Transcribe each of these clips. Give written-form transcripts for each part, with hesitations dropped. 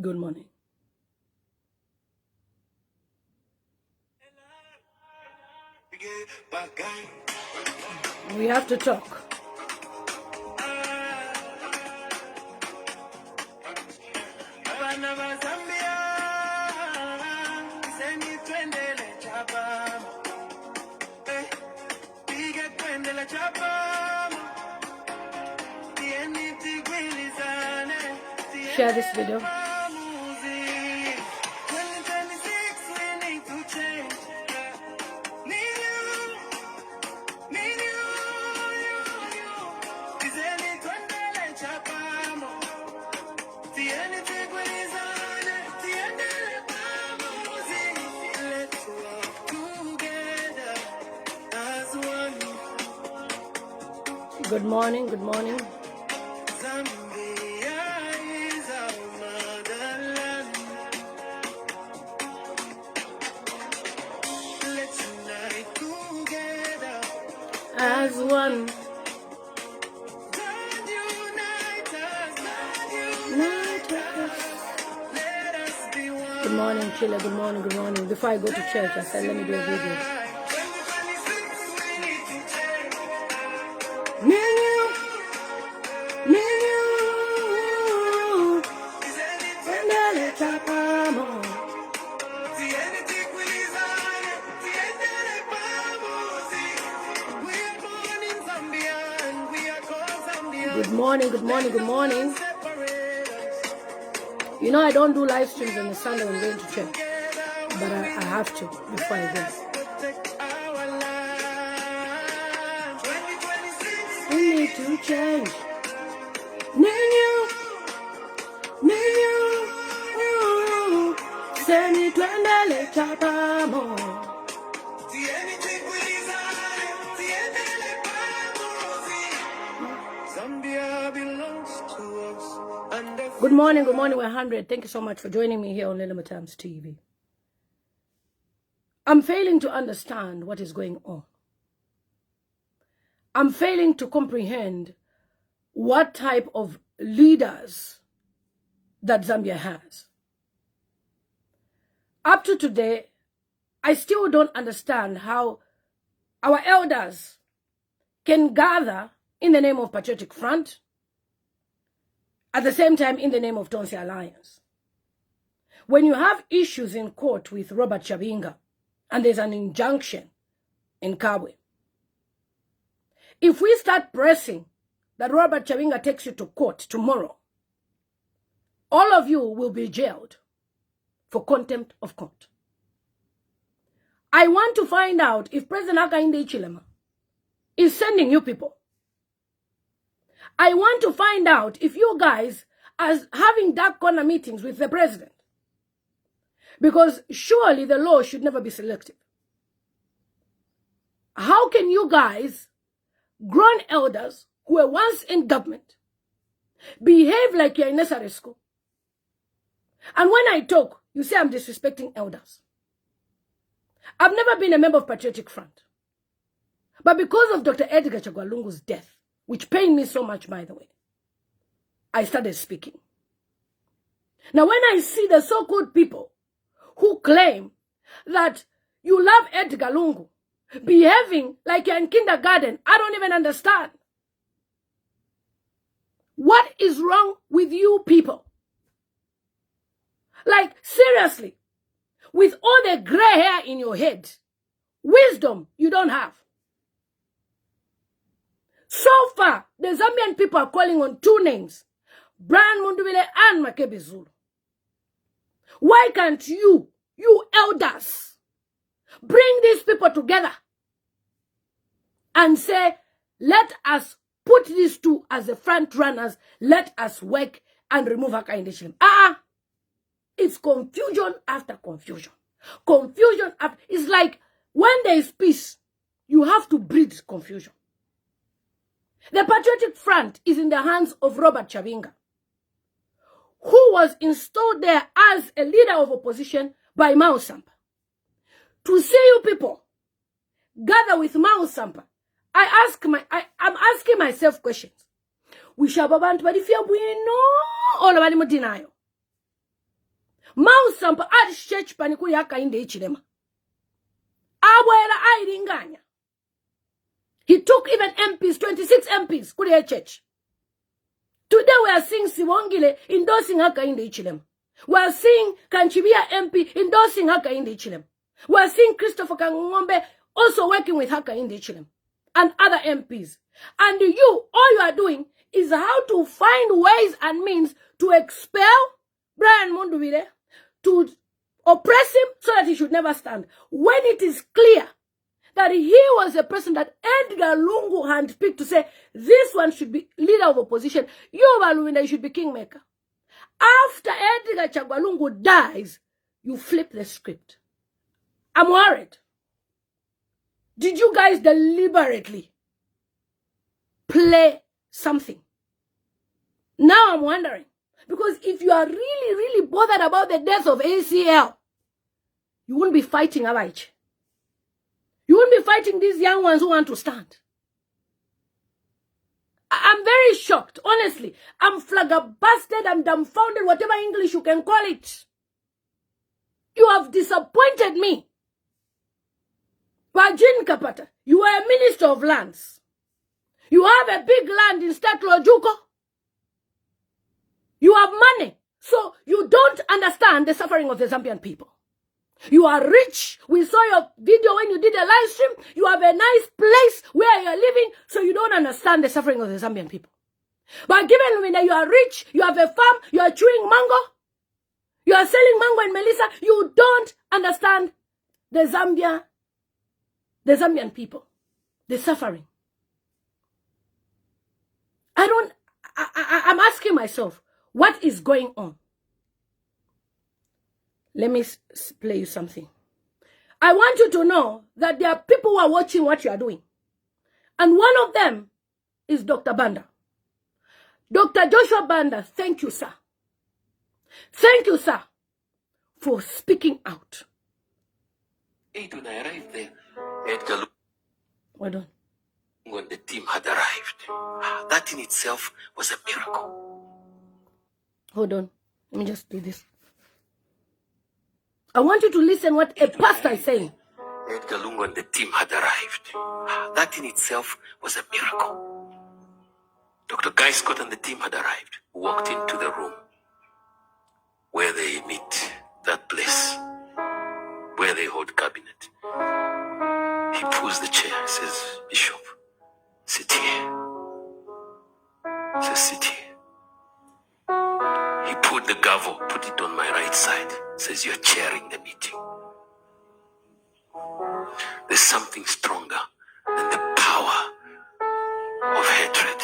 Good morning. We have to talk. Share this video. Good morning, good morning. As one. Good morning, Chile. Good morning, good morning. Before I go to church, I said, let me do a video. Good morning, good morning, good morning. You know I don't do live streams on the Sunday when I'm going to church, but I have to before I go. We need to change. Good morning, good morning, 100. Thank you so much for joining me here on Lillian TV. I'm failing to understand what is going on. I'm failing to comprehend what type of leaders that Zambia has. Up to today, I still don't understand how our elders can gather in the name of Patriotic Front, at the same time in the name of Tonse Alliance. When you have issues in court with Robert Chabinga, and there's an injunction in Kabwe, if we start pressing that Robert Chabinga takes you to court tomorrow, all of you will be jailed for contempt of court. I want to find out if President Hakainde Hichilema is sending you people. I want to find out if you guys are having dark corner meetings with the president. Because surely the law should never be selective. How can you guys, grown elders who were once in government, behave like you're in nursery school? And when I talk, you say I'm disrespecting elders. I've never been a member of Patriotic Front. But because of Dr. Edgar Chagwalungu's death, which pained me so much, by the way, I started speaking. Now, when I see the so-called people who claim that you love Edgar Lungu behaving like you're in kindergarten, I don't even understand. What is wrong with you people? Like, seriously, with all the gray hair in your head, wisdom you don't have. So far, the Zambian people are calling on two names, Brian Mundubile and Makebi Zulu. Why can't you elders, bring these people together and say, let us put these two as the front runners, let us work and remove Hakainde Hichilema. It's confusion after confusion. Confusion after, it's like when there is peace, you have to breed confusion. The Patriotic Front is in the hands of Robert Chabinga, who was installed there as a leader of opposition by Mao Sampa. To see you people gather with Mao Sampa, I'm asking myself questions. We shall babantu badifia bueno all about denial. Mau Sampa at church panikuli haka inde ichilema. Abwela airinganya. He took even MPs, 26 MPs, kuli church. Today we are seeing Siwongile endorsing haka inde ichilema. We are seeing Kanchibia MP endorsing haka inde ichilema. We are seeing Christopher Kangombe also working with haka inde ichilema. And other MPs. And all you are doing is how to find ways and means to expel Brian Munduwire, to oppress him so that he should never stand. When it is clear that he was a person that Edgar Lungu handpicked to say, this one should be leader of opposition, you, Lubinda, you should be kingmaker. After Edgar Chagwa Lungu dies, you flip the script. I'm worried. Did you guys deliberately play something? Now I'm wondering. Because if you are really, really bothered about the death of ACL, you wouldn't be fighting Abaich. You wouldn't be fighting these young ones who want to stand. I'm very shocked, honestly. I'm flabbergasted, I'm dumbfounded, whatever English you can call it. You have disappointed me. Bajin Kapata, you are a minister of lands. You have a big land in State Lojuko. You have money, so you don't understand the suffering of the Zambian people. You are rich. We saw your video when you did a live stream. You have a nice place where you are living, so you don't understand the suffering of the Zambian people. But given when you are rich, you have a farm, you are chewing mango, you are selling mango in Melissa, you don't understand the Zambian people, the suffering. I'm asking myself, what is going on? Let me play you something. I want you to know that there are people who are watching what you are doing. And one of them is Dr. Banda. Dr. Joshua Banda, thank you, sir. Thank you, sir, for speaking out. When I arrived there, Edgar, when the team had arrived, that in itself was a miracle. Hold on. Let me just do this. I want you to listen what a pastor is saying. Edgar Lungu and the team had arrived. That in itself was a miracle. Dr. Guy Scott and the team had arrived, walked into the room where they meet, that place, where they hold cabinet. He pulls the chair, says, Bishop, sit here. Says, sit here. He put the gavel, put it on my right side, says, you're chairing the meeting. There's something stronger than the power of hatred.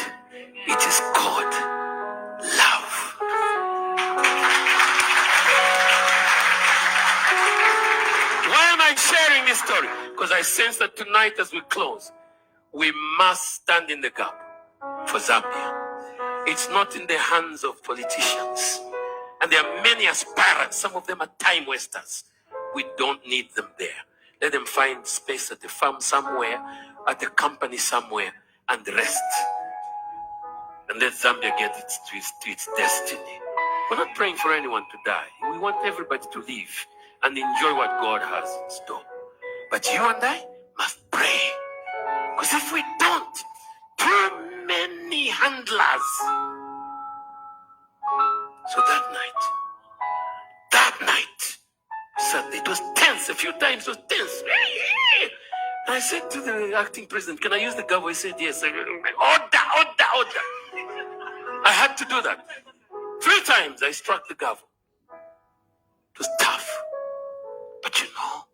It is called love. Why am I sharing this story? Because I sense that tonight as we close, we must stand in the gap for Zambia. It's not in the hands of politicians. And there are many aspirants. Some of them are time wasters. We don't need them there. Let them find space at the farm somewhere, at the company somewhere, and rest. And let Zambia get to its destiny. We're not praying for anyone to die. We want everybody to live and enjoy what God has in store. But you and I must pray. Because if we don't, too many handlers. So that night, Sunday, it was tense a few times, it was tense. And I said to the acting president, can I use the gavel? He said, yes. Order. I had to do that. 3 times I struck the gavel. It was tough. But you know,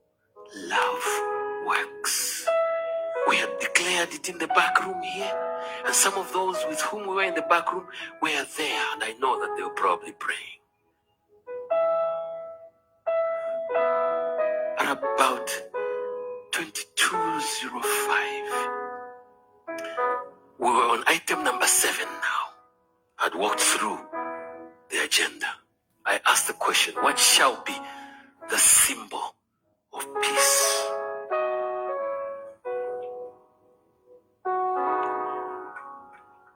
love works. We had declared it in the back room here, and some of those with whom we were in the back room were there, and I know that they were probably praying. At about 22:05, we were on item number 7 now. I'd walked through the agenda. I asked the question, what shall be the symbol of peace?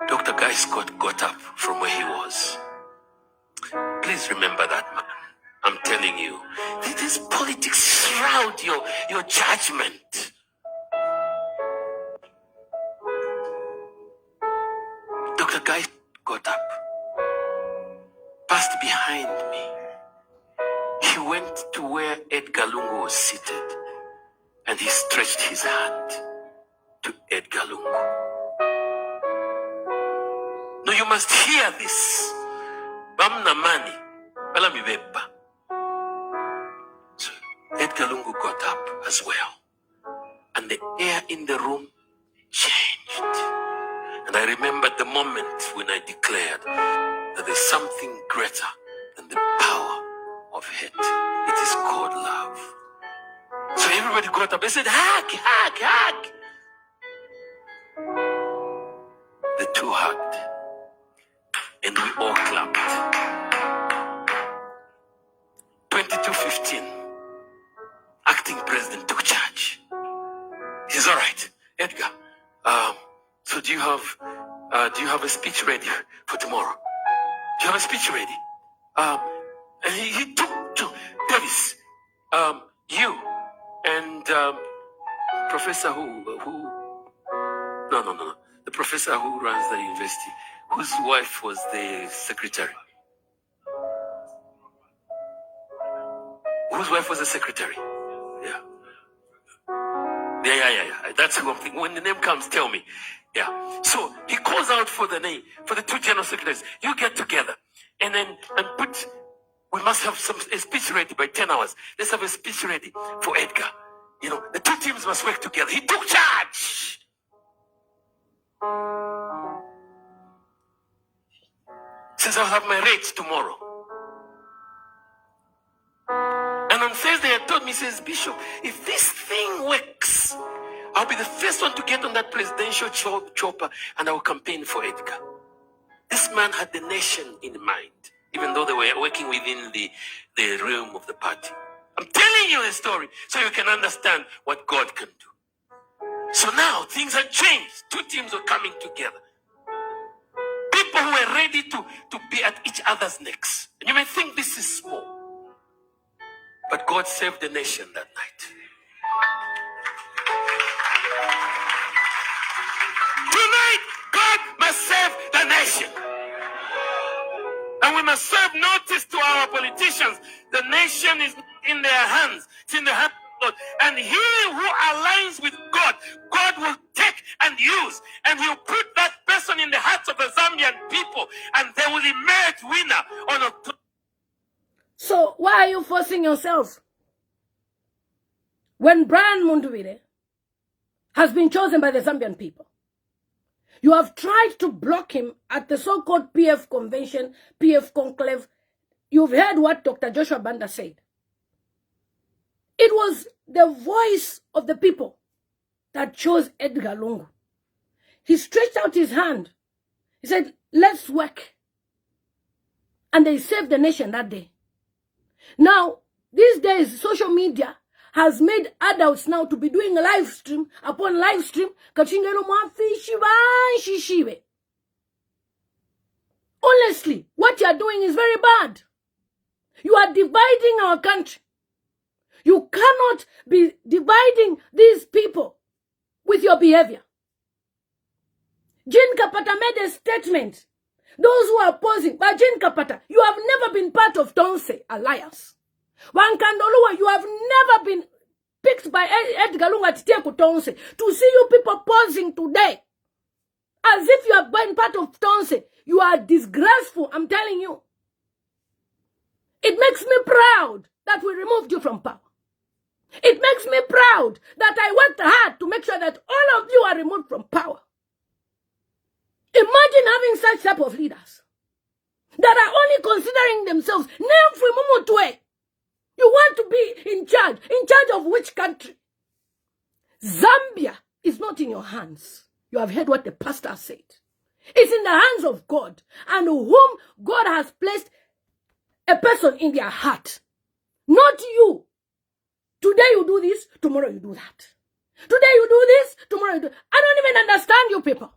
Dr. Guy Scott got up from where he was. Please remember that man. I'm telling you, these politics shroud your judgment. Dr. Guy got up, passed behind me. He went to where Edgar Lungu was seated, and he stretched his hand to Edgar Lungu. No, you must hear this. Bamna mani, bala mibeba. So Edgar Lungu got up as well, and the air in the room changed. And I remembered the moment when I declared that there's something greater than the power of hate. It is called love. So everybody got up. They said, hug, hug, hug. The two hugged, and we all clapped. 2215, acting president took charge. He says, all right, Edgar, so do you have a speech ready for tomorrow? Do you have a speech ready? And he took to Davis, you and Professor no, the professor who runs the university, whose wife was the secretary. Whose wife was the secretary? Yeah. That's who I'm thinking. When the name comes, tell me. Yeah. So he calls out for the name, for the two general secretaries. You get together and put, we must have a speech ready by 10 hours. Let's have a speech ready for Edgar. You know, the two teams must work together. He took charge. Says I'll have my rates tomorrow. And on Thursday, he told me, he says, Bishop, if this thing works, I'll be the first one to get on that presidential chopper and I will campaign for Edgar. This man had the nation in mind, even though they were working within the realm of the party. I'm telling you the story so you can understand what God can do. So now things have changed. Two teams were coming together. People who were ready to be at each other's necks. And you may think this is small. But God saved the nation that night. Tonight, God must save the nation. And we must serve notice to our politicians. The nation is in their hands. It's in the hands of God. And he who aligns with God, God will take and use. And he'll put that person in the hearts of the Zambian people. And they will emerge winner on October. So why are you forcing yourself? When Brian Munduwire has been chosen by the Zambian people, you have tried to block him at the so-called PF convention, PF conclave. You've heard what Dr. Joshua Banda said. It was the voice of the people that chose Edgar Lungu. He stretched out his hand. He said, let's work. And they saved the nation that day. Now, these days, social media has made adults now to be doing live stream upon live stream. Honestly, what you are doing is very bad. You are dividing our country. You cannot be dividing these people with your behavior. Jean Kapata made a statement. Those who are opposing, but Jean Kapata, you have never been part of Tonse Alliance. Wankandolua, you have never been picked by Edgar Lungu at Teku Tonse. To see you people posing today, as if you have been part of Tonse, you are disgraceful, I'm telling you. It makes me proud that we removed you from power. It makes me proud that I worked hard to make sure that all of you are removed from power. Imagine having such type of leaders that are only considering themselves. You want to be in charge. In charge of which country? Zambia is not in your hands. You have heard what the pastor said. It's in the hands of God, and whom God has placed a person in their heart. Not you. Today you do this, tomorrow you do that. Today you do this, tomorrow you do. I don't even understand you people.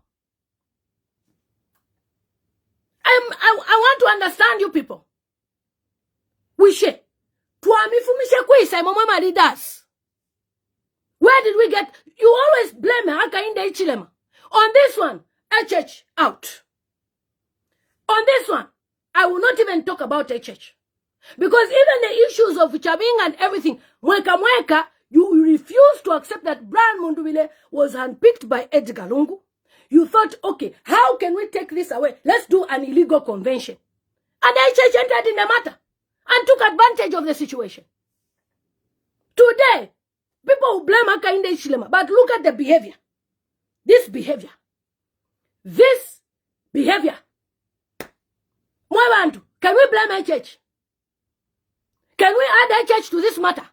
I want to understand you people. We share. leaders. Where did we get? You always blame Hakainde Ichilema. On this one, HH out. On this one, I will not even talk about HH. Because even the issues of Chabing and everything, mweka, you refuse to accept that Brian Mundubile was handpicked by Edgar Lungu. You thought, okay, how can we take this away? Let's do an illegal convention. And HH entered in the matter and took advantage of the situation. Today, people will blame Hakainde Ichilema, but look at the behavior. This behavior. Mwabantu, can we blame HH? Can we add HH to this matter?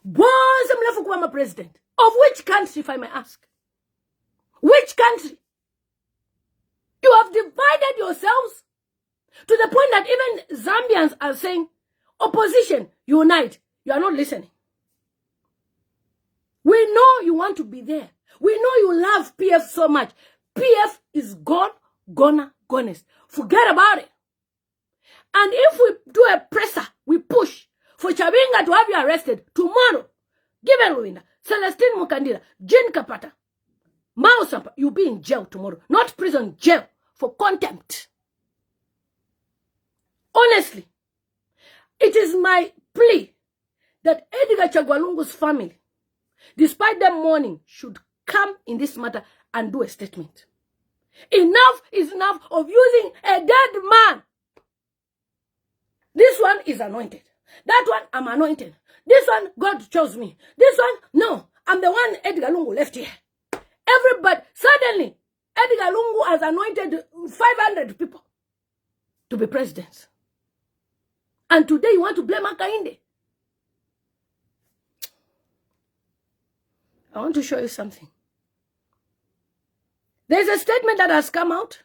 Was Mlafukwama president? Of which country, if I may ask? Which country? You have divided yourselves to the point that even Zambians are saying, opposition, unite. You are not listening. We know you want to be there. We know you love PF so much. PF is gone, gonest. Forget about it. And if we do a presser, we push for Chabinga to have you arrested tomorrow, given Lubinda, Celestine Mukandila, Jean Kapata, Mao Sampa, you'll be in jail tomorrow. Not prison, jail for contempt. Honestly, it is my plea that Edgar Chagwalungu's family, despite them mourning, should come in this matter and do a statement. Enough is enough of using a dead man. This one is anointed. That one, I'm anointed. This one, God chose me. This one, no, I'm the one Edgar Lungu left here. Everybody, suddenly, Edgar Lungu has anointed 500 people to be presidents. And today you want to blame Hakainde. I want to show you something. There's a statement that has come out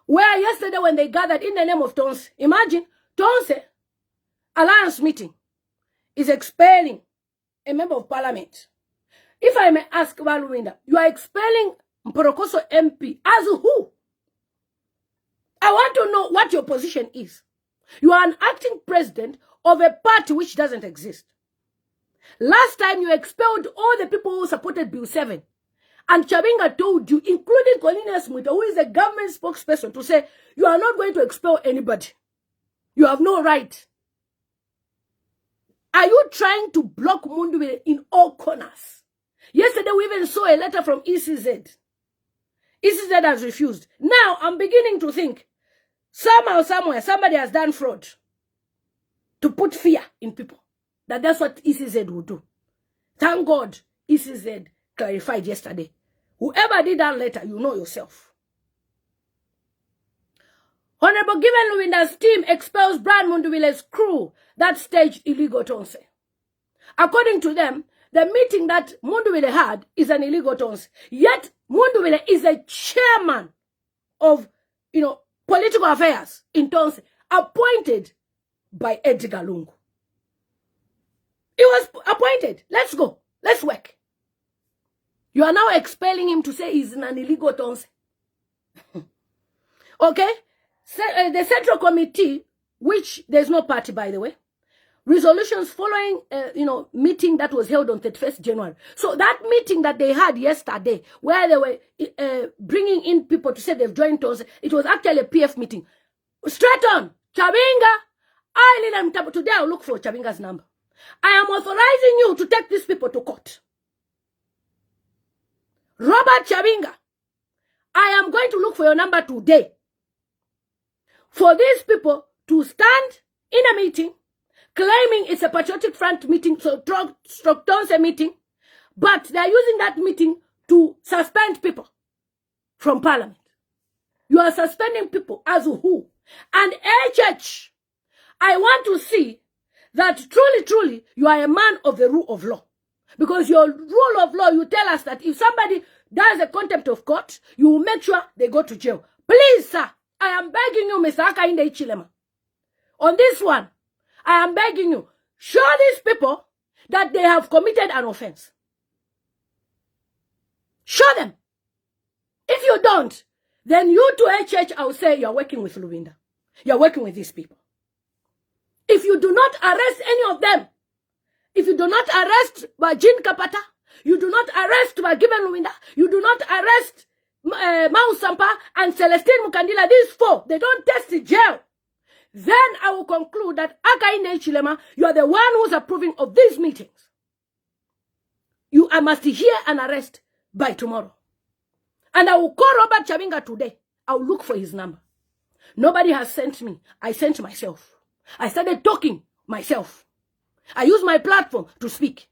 where yesterday when they gathered in the name of Tonse, imagine, Tonse Alliance Meeting is expelling a member of parliament. If I may ask Lubinda, you are expelling Mporokoso MP as who? I want to know what your position is. You are an acting president of a party which doesn't exist. Last time you expelled all the people who supported Bill 7. And Chabinga told you, including Colina Smith, who is a government spokesperson, to say, you are not going to expel anybody. You have no right. Are you trying to block Mundubile in all corners? Yesterday we even saw a letter from ECZ. ECZ has refused. Now I'm beginning to think, somehow, somewhere, somebody has done fraud to put fear in people. That's what ECZ will do. Thank God ECZ clarified yesterday. Whoever did that letter, you know yourself. Honorable Given Lubinda's team expels Brian Mundubile's crew that staged illegal Tonse. According to them, the meeting that Mundubile had is an illegal Tonse. Yet Mundubile is a chairman of, political affairs in Tonse, appointed by Edgar Lungu. He was appointed. Let's go. Let's work. You are now expelling him to say he's an illegal Tonse. Okay? The Central Committee, which there's no party, by the way, resolutions following, meeting that was held on 31st January. So that meeting that they had yesterday, where they were bringing in people to say they've joined Tonse, it was actually a PF meeting. Straight on, Chabinga, Lillian Mutambo. Today I'll look for Chabinga's number. I am authorizing you to take these people to court. Robert Chabinga, I am going to look for your number today. For these people to stand in a meeting, claiming it's a Patriotic Front meeting, so Tonse meeting, but they're using that meeting to suspend people from parliament. You are suspending people as who? And HH, I want to see that truly, you are a man of the rule of law. Because your rule of law, you tell us that if somebody does a contempt of court, you will make sure they go to jail. Please, sir, I am begging you, Mr. Hakainde Ichilema. On this one, I am begging you, show these people that they have committed an offense. Show them. If you don't, then you to HH, I will say you are working with Lubinda. You are working with these people. If you do not arrest any of them, if you do not arrest Jean Kapata, you do not arrest Given Lubinda, you do not arrest Mau Sampa and Celestine Mukandila, these four, they don't test the jail. Then I will conclude that Akaine Chilema, you are the one who's approving of these meetings. I must hear an arrest by tomorrow. And I will call Robert Chabinga today. I will look for his number. Nobody has sent me. I sent myself. I started talking myself. I use my platform to speak.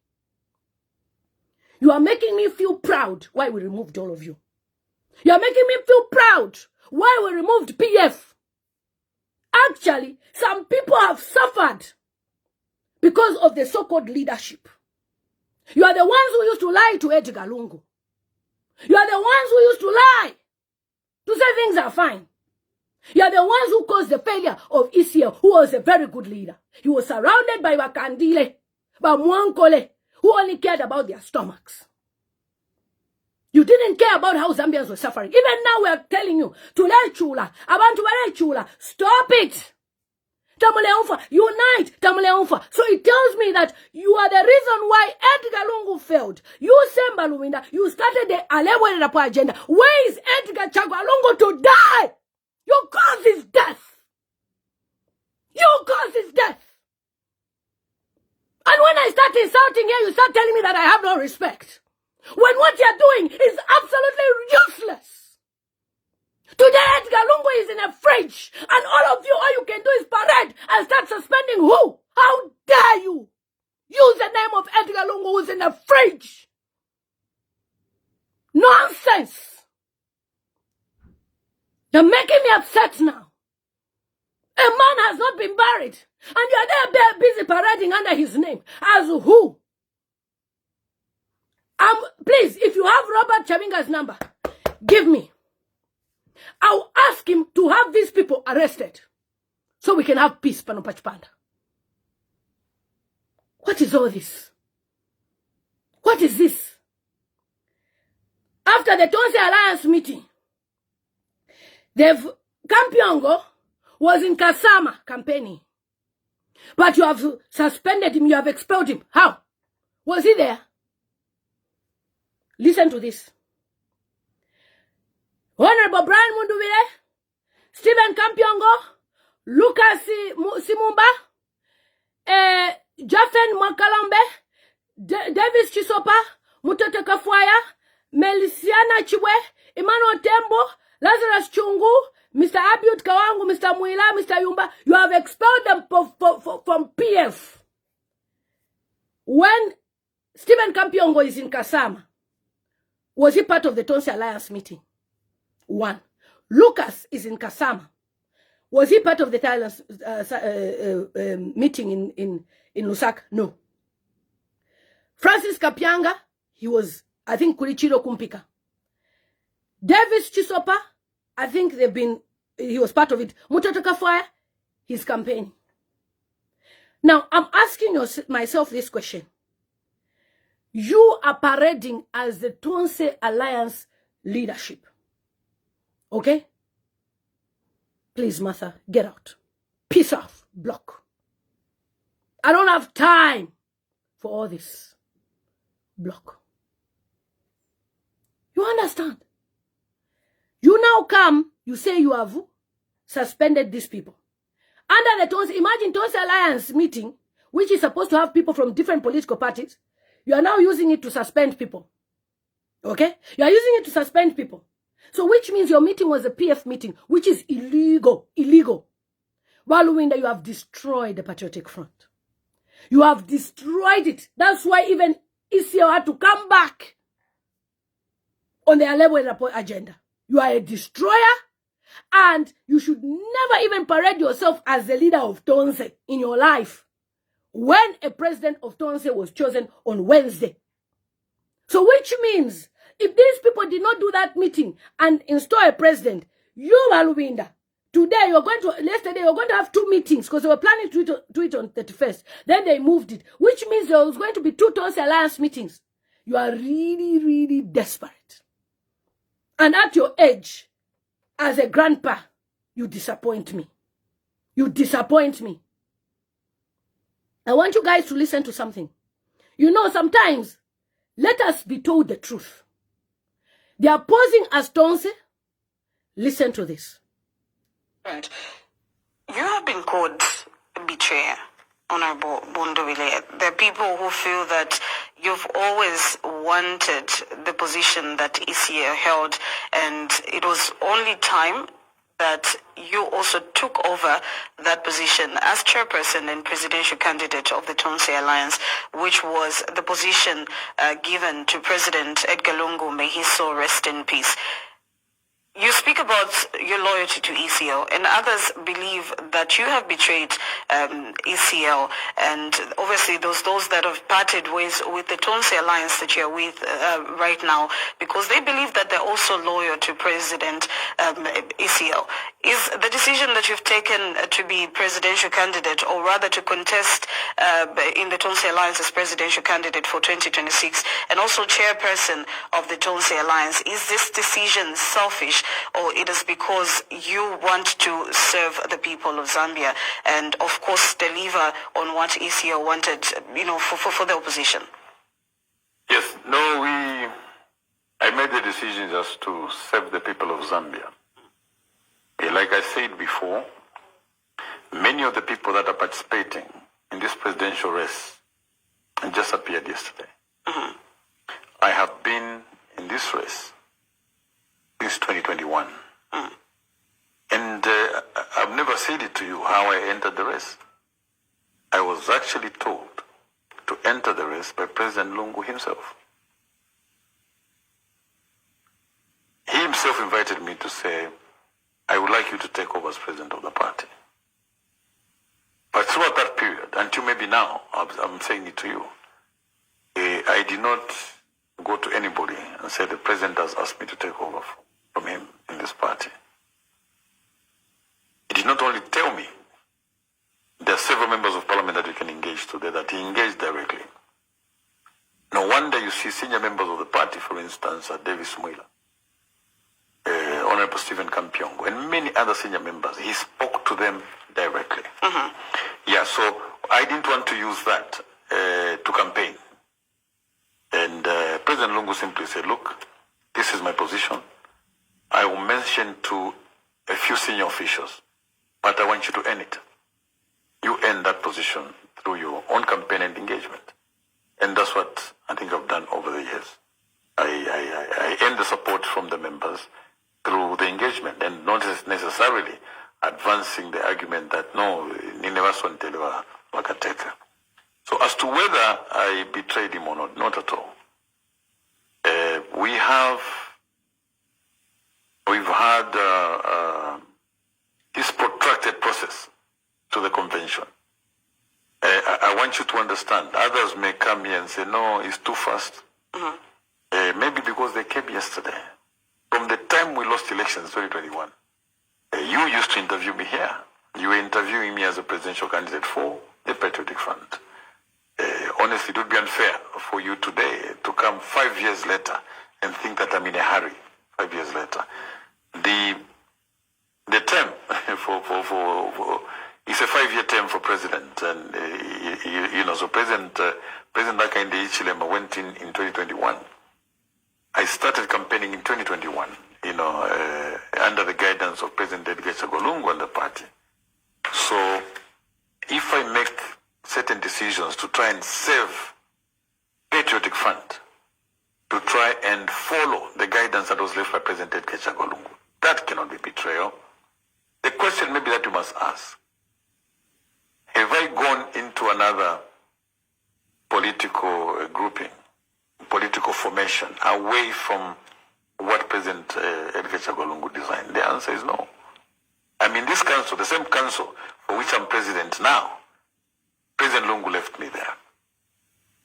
You are making me feel proud why we removed all of you. You are making me feel proud why we removed PF. Actually, some people have suffered because of the so-called leadership. You are the ones who used to lie to Edgar Lungu. You are the ones who used to lie to say things are fine. You are the ones who caused the failure of Isiel, who was a very good leader. He was surrounded by Wakandile, by Mwankole, who only cared about their stomachs. You didn't care about how Zambians were suffering. Even now we are telling you, Tule Chula, Abantu Wale Chula, stop it. Tamuleumfa, unite, Tamuleumfa. So it tells me that you are the reason why Edgar Lungu failed. You, Semba Lubinda, you started the Alewe Rapo agenda. Where is Edgar Chagwa Lungu to die? You caused his death. You caused his death. And when I start insulting you, you start telling me that I have no respect. When what you're doing is absolutely useless. Today, Edgar Lungu is in a fridge, and all of you, all you can do is parade and start suspending who? How dare you use the name of Edgar Lungu who's in a fridge? Nonsense. You're making me upset now. A man has not been buried, and you're there busy parading under his name. As who? Please, if you have Robert Chabinga's number, give me. I'll ask him to have these people arrested so we can have peace, Panopachpanda. What is all this? What is this? After the Tonse Alliance meeting, Kampiongo was in Kasama campaigning. But you have suspended him, you have expelled him. How? Was he there? Listen to this. Honorable Brian Munduvile, Stephen Kampiongo, Lucas Simumba, Jafen Mwakalambe, Davis Chisopa, Mutoto Kafuaya, Melisiana Chiwe, Emmanuel Tembo, Lazarus Chungu, Mr. Abiut Kawangu, Mr. Muila, Mr. Yumba. You have expelled them from PF. When Stephen Kampiongo is in Kasama, was he part of the Tonse Alliance meeting? One. Lucas is in Kasama. Was he part of the Thailand meeting in Lusaka? No. Francis Kapianga, he was, I think, Kurichiro Kumpika. Davis Chisopa, I think he was part of it. Mutoto Kafwaya, he's campaigning. Now, I'm asking myself this question. You are parading as the Tonse Alliance leadership. Okay? Please, Martha, get out. Peace off. Block. I don't have time for all this. Block. You understand? You now come, you say you have suspended these people. Under the Tonse, imagine Tonse Alliance meeting, which is supposed to have people from different political parties. You are now using it to suspend people. Okay? You are using it to suspend people. So which means your meeting was a PF meeting, which is illegal. Illegal. While Lubinda, you have destroyed the Patriotic Front. You have destroyed it. That's why even Isiel had to come back on the Alewe agenda. You are a destroyer, and you should never even parade yourself as the leader of Tonse in your life when a president of Tonse was chosen on Wednesday. So which means, if these people did not do that meeting and install a president, you, Lubinda, yesterday you're going to have 2 meetings because they were planning to do it on 31st. Then they moved it, which means there was going to be 2 Tonse Alliance meetings. You are really, really desperate. And at your age, as a grandpa, you disappoint me. You disappoint me. I want you guys to listen to something. You know, sometimes, let us be told the truth. They are posing as Tonse. Listen to this. Right. You have been called a betrayer, Honorable Bundowile. There are people who feel that you've always wanted the position that ECA held, and it was only time that you also took over that position as chairperson and presidential candidate of the Tonse Alliance, which was the position given to President Edgar Lungu, may his soul rest in peace. You speak about your loyalty to ECL, and others believe that you have betrayed ECL, and obviously those that have parted ways with the Tonse Alliance that you're with right now, because they believe that they're also loyal to President ECL. Is the decision that you've taken to be presidential candidate, or rather to contest in the Tonse Alliance as presidential candidate for 2026, and also chairperson of the Tonse Alliance, is this decision selfish, or it is because you want to serve the people of Zambia and, of course, deliver on what ECO wanted, for the opposition? Yes, no, I made the decision just to serve the people of Zambia. Like I said before, many of the people that are participating in this presidential race just appeared yesterday. Mm-hmm. I have been in this race since 2021. Mm. And I've never said it to you how I entered the race. I was actually told to enter the race by President Lungu himself. He himself invited me to say, I would like you to take over as president of the party. But throughout that period, until maybe now, I'm saying it to you, I did not go to anybody and say the president has asked me to take over from him in this party. He did not only tell me, there are several members of parliament that we can engage today, that he engaged directly. No wonder you see senior members of the party, for instance, Davis Mwila, Honorable Stephen Kampiongo, and many other senior members. He spoke to them directly. Mm-hmm. Yeah, so I didn't want to use that to campaign. And President Lungu simply said, look, this is my position. I will mention to a few senior officials, but I want you to earn it. You earn that position through your own campaign and engagement. And that's what I think I've done over the years. I earned the support from the members through the engagement, and not necessarily advancing the argument that no, Ninevaswantelewa Wakateka. So as to whether I betrayed him or not at all. We've had this protracted process to the convention. I want you to understand, others may come here and say, no, it's too fast. Mm-hmm. Maybe because they came yesterday. From the time we lost elections in 2021, you used to interview me here. You were interviewing me as a presidential candidate for the Patriotic Front. Honestly, it would be unfair for you today to come 5 years later and think that I'm in a hurry 5 years later. The term for it's a 5-year term for president, and so President Hakainde Hichilema went in 2021. I started campaigning in 2021, under the guidance of President Edgar Lungu and the party. So, if I make certain decisions to try and save Patriotic Front, to try and follow the guidance that was left by President Edgar Lungu, that cannot be betrayal. The question maybe that you must ask, have I gone into another political grouping, political formation, away from what President Edgar Lungu designed? The answer is no. I mean, this council, the same council for which I'm president now, President Lungu left me there.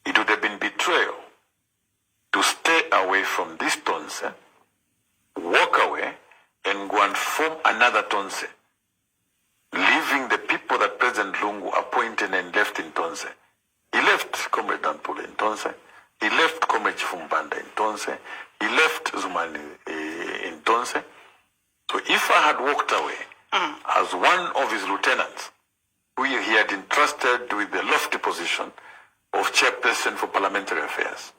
It would have been betrayal to stay away from this Tonse, walk away, and go and form another Tonse, leaving the people that President Lungu appointed and left in Tonse. He left Comrade Danpule in Tonse. He left Comrade Chifumbanda in Tonse. He left Zumani in Tonse. So if I had walked away as one of his lieutenants, who he had entrusted with the lofty position of chairperson for parliamentary affairs.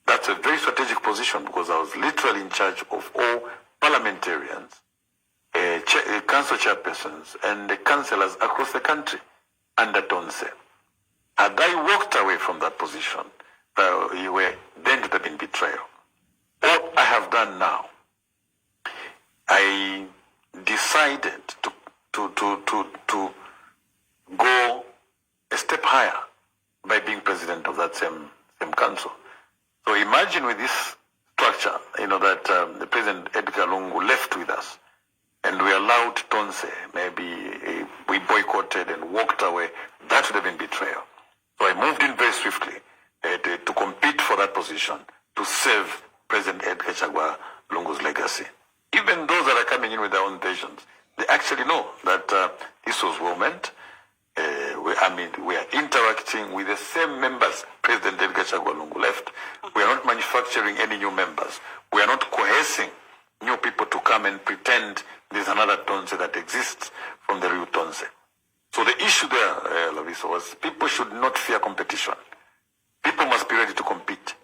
That's a very strategic position because I was literally in charge of all parliamentarians, council chairpersons, and the councillors across the country under Tonse. Had I walked away from that position, then it would have been betrayal. What I have done now, I decided to go a step higher by being president of that same council. So imagine with this structure, that the President Edgar Lungu left with us, and we allowed Tonse, maybe we boycotted and walked away, that would have been betrayal. So I moved in very swiftly to compete for that position, to save President Edgar Chagwa Lungu's legacy. Even those that are coming in with their own visions, they actually know that this was well meant. We are interacting with the same members President Edgar Chagwa Lungu left. We are not manufacturing any new members. We are not coercing new people to come and pretend there's another Tonse that exists from the real Tonse. So the issue there, Laviso, was people should not fear competition. People must be ready to compete.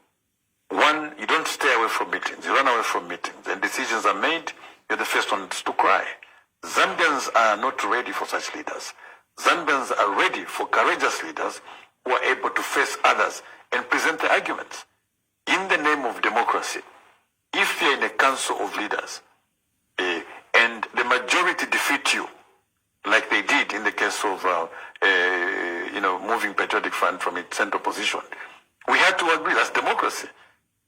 One, you don't stay away from meetings. You run away from meetings. And decisions are made, you're the first ones to cry. Zambians are not ready for such leaders. Zambians are ready for courageous leaders who are able to face others and present the arguments. In the name of democracy, if you're in a council of leaders and the majority defeat you, like they did in the case of moving Patriotic Front from its central position, we had to agree. That's democracy.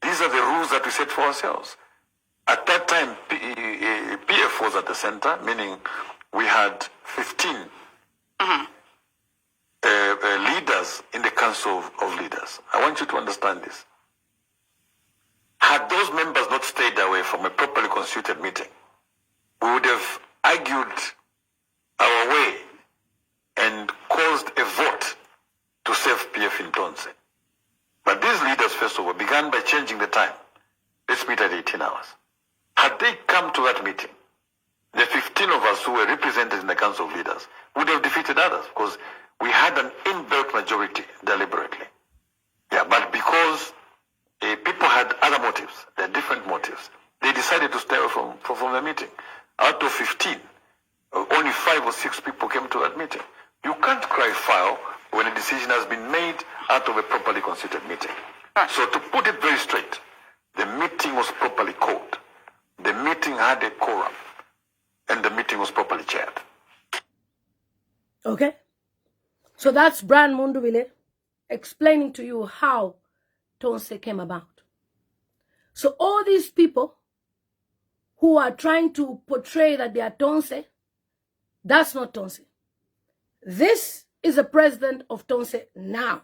These are the rules that we set for ourselves. At that time, PF was at the center, meaning we had 15 leaders in the Council of Leaders. I want you to understand this. Had those members not stayed away from a properly constituted meeting, we would have argued our way and caused a vote to save PF in Tonse. But these leaders, first of all, began by changing the time. Let's meet at 18 hours. Had they come to that meeting, the 15 of us who were represented in the Council of Leaders would have defeated others because we had an inbuilt majority deliberately. Yeah, but because people had other motives, they had different motives, they decided to stay away from the meeting. Out of 15, only 5 or 6 people came to that meeting. You can't cry foul when a decision has been made out of a properly constituted meeting. So to put it very straight, the meeting was properly called. The meeting had a quorum, and the meeting was properly chaired. Okay? So that's Brian Munduvile explaining to you how Tonse came about. So all these people who are trying to portray that they are Tonse, that's not Tonse. This is the president of Tonse now.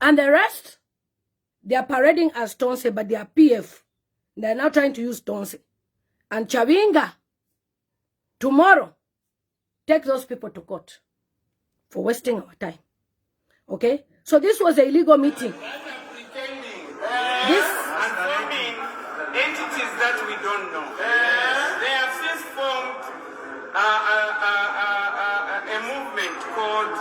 And the rest, they are parading as Tonse, but they are PF. They are now trying to use Tonse. And Chavinga, tomorrow, take those people to court for wasting our time. Okay? So this was an illegal meeting. This and forming entities that we don't know. They have since formed a movement called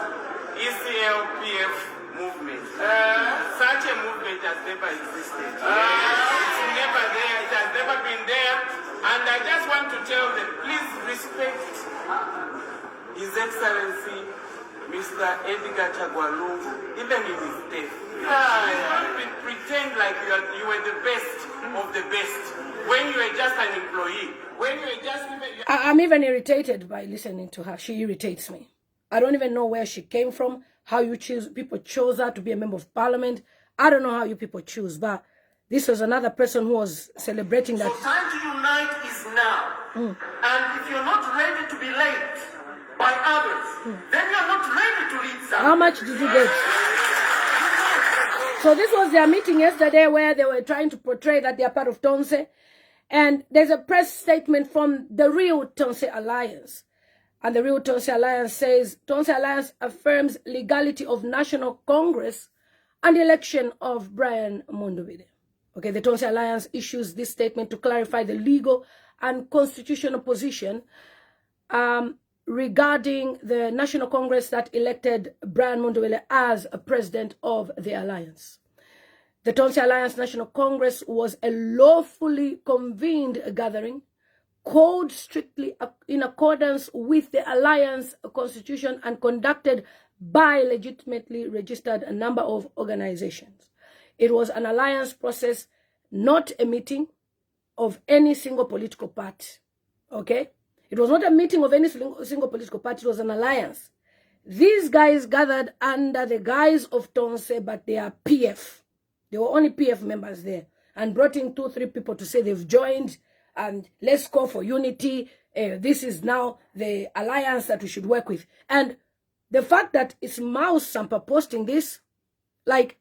ECLPF movement. Such a movement has never existed. It's never there. It has never been there. And I just want to tell them, please respect His Excellency Mr. Edgar Chagwa Lungu, even in his death. Don't pretend like you were the best of the best when you were just an employee. When you were just I'm even irritated by listening to her. She irritates me. I don't even know where she came from, how people chose her to be a member of parliament. I don't know how you people choose, but this was another person who was celebrating that. So time to unite is now. And if you're not ready to be led by others, then you're not ready to lead some. How much did you get? So this was their meeting yesterday where they were trying to portray that they are part of Tonse. And there's a press statement from the real Tonse Alliance. And the real Tonse Alliance says, Tonse Alliance affirms legality of National Congress and election of Brian Munduvile. Okay, the Tonse Alliance issues this statement to clarify the legal and constitutional position regarding the National Congress that elected Brian Mundubile as a president of the alliance. The Tonse Alliance National Congress was a lawfully convened gathering called strictly in accordance with the alliance constitution and conducted by legitimately registered a number of organizations. It was an alliance process, not a meeting of any single political party. Okay? It was not a meeting of any single political party. It was an alliance. These guys gathered under the guise of Tonse, but they are PF. There were only PF members there, and brought in 2-3 people to say they've joined and let's call for unity. This is now the alliance that we should work with. And the fact that it's Sampa posting this, like,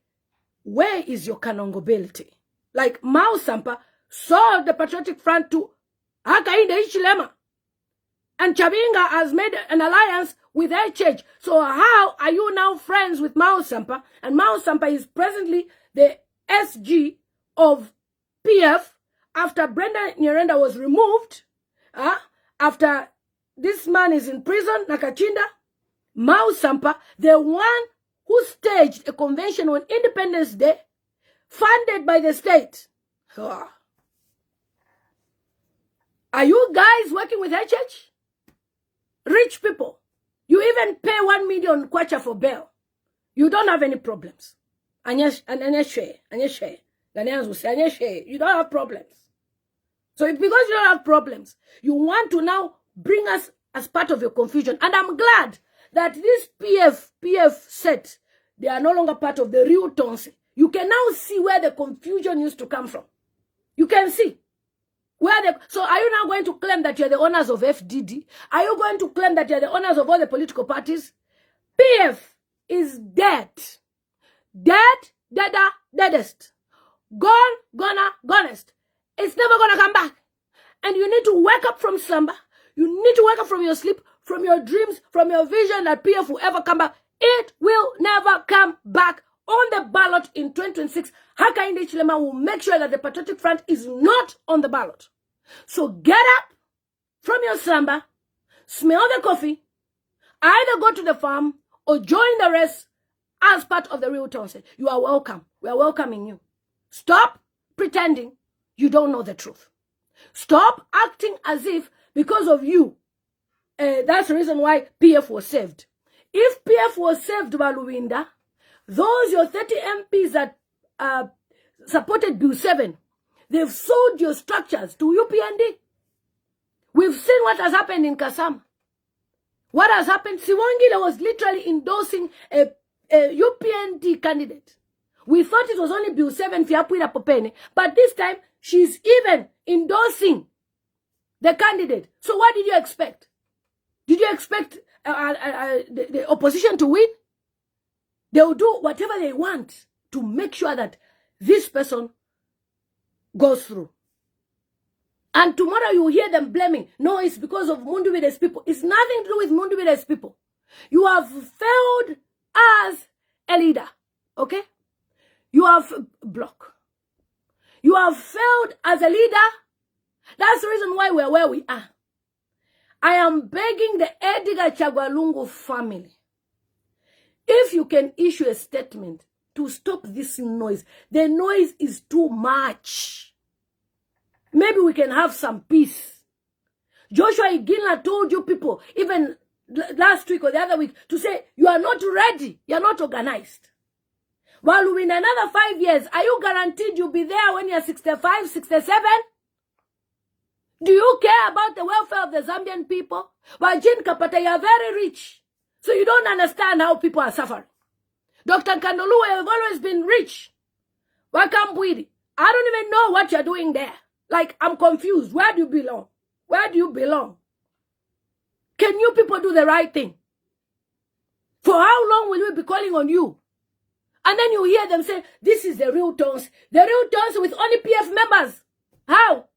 where is your kanongobility? Like, Sampa sold the Patriotic Front to Hakainde Hichilema, and Chabinga has made an alliance with HH. So how are you now friends with Sampa? And Sampa is presently the SG of PF after Brenda Nyirenda was removed, after this man is in prison, Nakachinda. Sampa, the one who staged a convention on Independence Day, funded by the state. Are you guys working with HH? Rich people. You even pay 1 million kwacha for bail. You don't have any problems. You don't have problems. So because you don't have problems, you want to now bring us as part of your confusion. And I'm glad that this PF set, they are no longer part of the real Tonse. You can now see where the confusion used to come from. You can see. So are you now going to claim that you're the owners of FDD? Are you going to claim that you're the owners of all the political parties? PF is dead. Deadest. Gone, gonest. It's never gonna come back. And you need to wake up from slumber. You need to wake up from your sleep, from your dreams, from your vision that PF will ever come back. It will never come back. On the ballot in 2026, Hakainde Hichilema will make sure that the Patriotic Front is not on the ballot. So get up from your slumber, smell the coffee, either go to the farm or join the rest as part of the real Tonse. You are welcome. We are welcoming you. Stop pretending you don't know the truth. Stop acting as if because of you, that's the reason why PF was saved. If PF was saved by Lubinda, those your 30 MPs that supported Bill 7, they've sold your structures to UPND. We've seen what has happened in Kasama. What has happened? Siwangile was literally endorsing a UPND candidate. We thought it was only Bill 7 Fiapuira Popene, but this time she's even endorsing the candidate. So what did you expect? Did you expect the opposition to win? They will do whatever they want to make sure that this person goes through. And tomorrow you hear them blaming, no, it's because of Mundubile's people. It's nothing to do with Mundubile's people. You have failed as a leader, okay? You have block. You have failed as a leader. That's the reason why we're where we are. I am begging the Edgar Chagwalungu family, if you can issue a statement to stop this noise. The noise is too much. Maybe we can have some peace. Joshua Iginla told you people, even last week or the other week, to say, you are not ready. You are not organized. While in another 5 years, are you guaranteed you'll be there when you're 65, 67? Do you care about the welfare of the Zambian people? Well, Jean Kapata, you are very rich. So you don't understand how people are suffering. Dr. Kandolu, have always been rich. Wakambwidi, I don't even know what you're doing there. Like, I'm confused. Where do you belong? Where do you belong? Can you people do the right thing? For how long will we be calling on you? And then you hear them say, this is the real Tonse. The real Tonse with only PF members. How?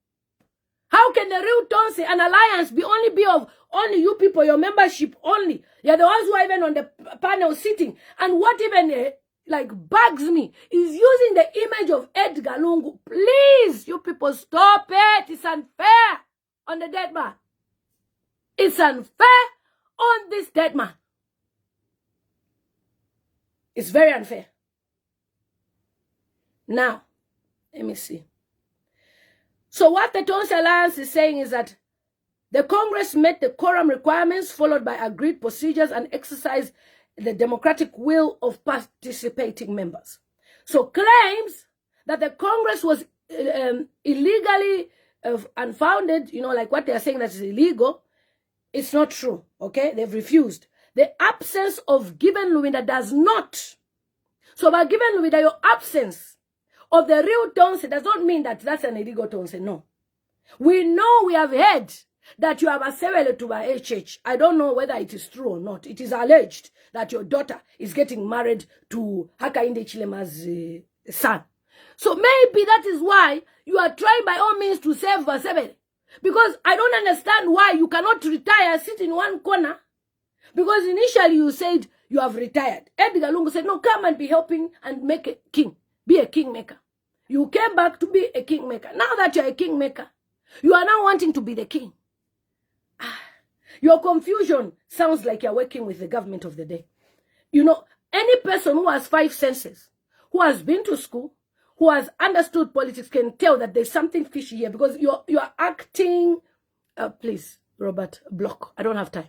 How can the real Tonse and alliance be of only you people, your membership only? You're the ones who are even on the panel sitting. And what even bugs me is using the image of Edgar Lungu. Please, you people, stop it. It's unfair on the dead man. It's unfair on this dead man. It's very unfair. Now, let me see. So what the Tonse Alliance is saying is that the Congress met the quorum requirements followed by agreed procedures and exercised the democratic will of participating members. So claims that the Congress was illegally unfounded, like what they are saying that is illegal, it's not true, okay? They've refused. The absence of given Lubinda does not. So by given Lubinda, your absence of the real Tonse does not mean that that's an illegal Tonse, no. We know, we have heard that you have assembled to by HH. I don't know whether it is true or not. It is alleged that your daughter is getting married to Hakainde Chilema's son. So maybe that is why you are trying by all means to save Vasebele. Because I don't understand why you cannot retire, sit in one corner. Because initially you said you have retired. Edgar Lungu said, no, come and be helping and make a king. Be a kingmaker. You came back to be a kingmaker. Now that you're a kingmaker, you are now wanting to be the king. Your confusion sounds like you're working with the government of the day. Any person who has 5 senses, who has been to school, who has understood politics can tell that there's something fishy here because you're acting... please, Robert, block. I don't have time.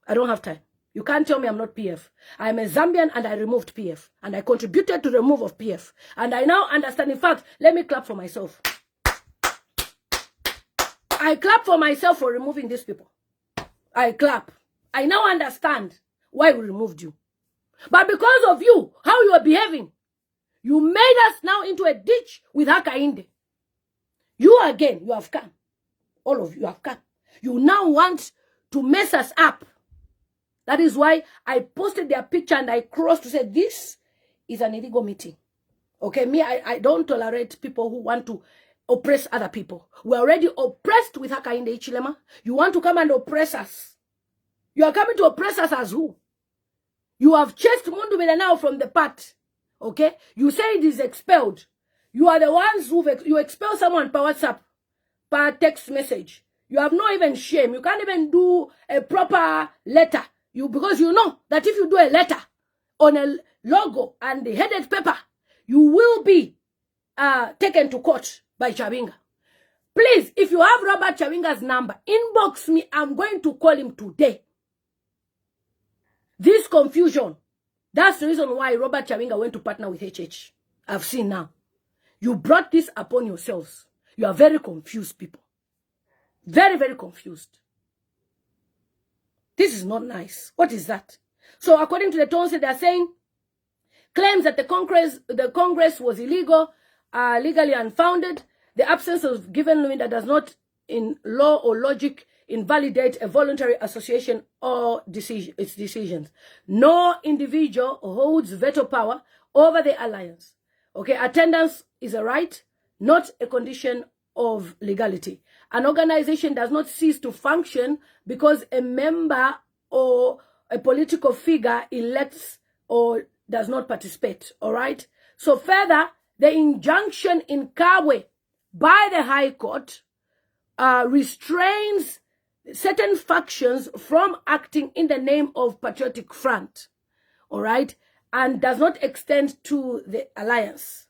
I don't have time. You can't tell me I'm not PF. I'm a Zambian and I removed PF. And I contributed to the remove of PF. And I now understand. In fact, let me clap for myself. I clap for myself for removing these people. I clap. I now understand why we removed you. But because of you, how you are behaving, you made us now into a ditch with Hakainde. You again, you have come. All of you have come. You now want to mess us up. That is why I posted their picture and I crossed to say this is an illegal meeting. Okay, me, I don't tolerate people who want to oppress other people. We're already oppressed with Hakainde Hichilema. You want to come and oppress us. You are coming to oppress us as who? You have chased Mundubile now from the part. Okay? You say it is expelled. You are the ones who you expel someone per WhatsApp, per text message. You have no even shame. You can't even do a proper letter. Because you know that if you do a letter on a logo and the headed paper, you will be taken to court by Chabinga. Please, if you have Robert Chabinga's number, inbox me. I'm going to call him today. This confusion, that's the reason why Robert Chabinga went to partner with HH. I've seen now. You brought this upon yourselves. You are very confused, people. Very, very confused. This is not nice. What is that? So according to the Tonse, they are saying claims that the Congress was illegal, legally unfounded. The absence of given Lubinda does not, in law or logic, invalidate a voluntary association or its decisions. No individual holds veto power over the alliance. Okay, attendance is a right, not a condition of legality. An organization does not cease to function because a member or a political figure elects or does not participate. All right. So further, the injunction in Kabwe by the High Court restrains certain factions from acting in the name of Patriotic Front. All right. And does not extend to the alliance.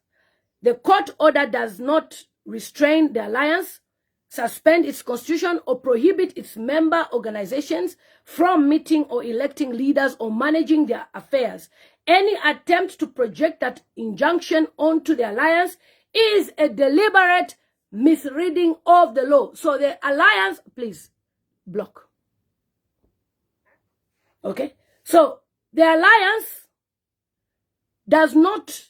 The court order does not restrain the alliance, suspend its constitution, or prohibit its member organizations from meeting or electing leaders or managing their affairs. Any attempt to project that injunction onto the alliance is a deliberate misreading of the law. So the alliance, please, block. Okay? So the alliance does not,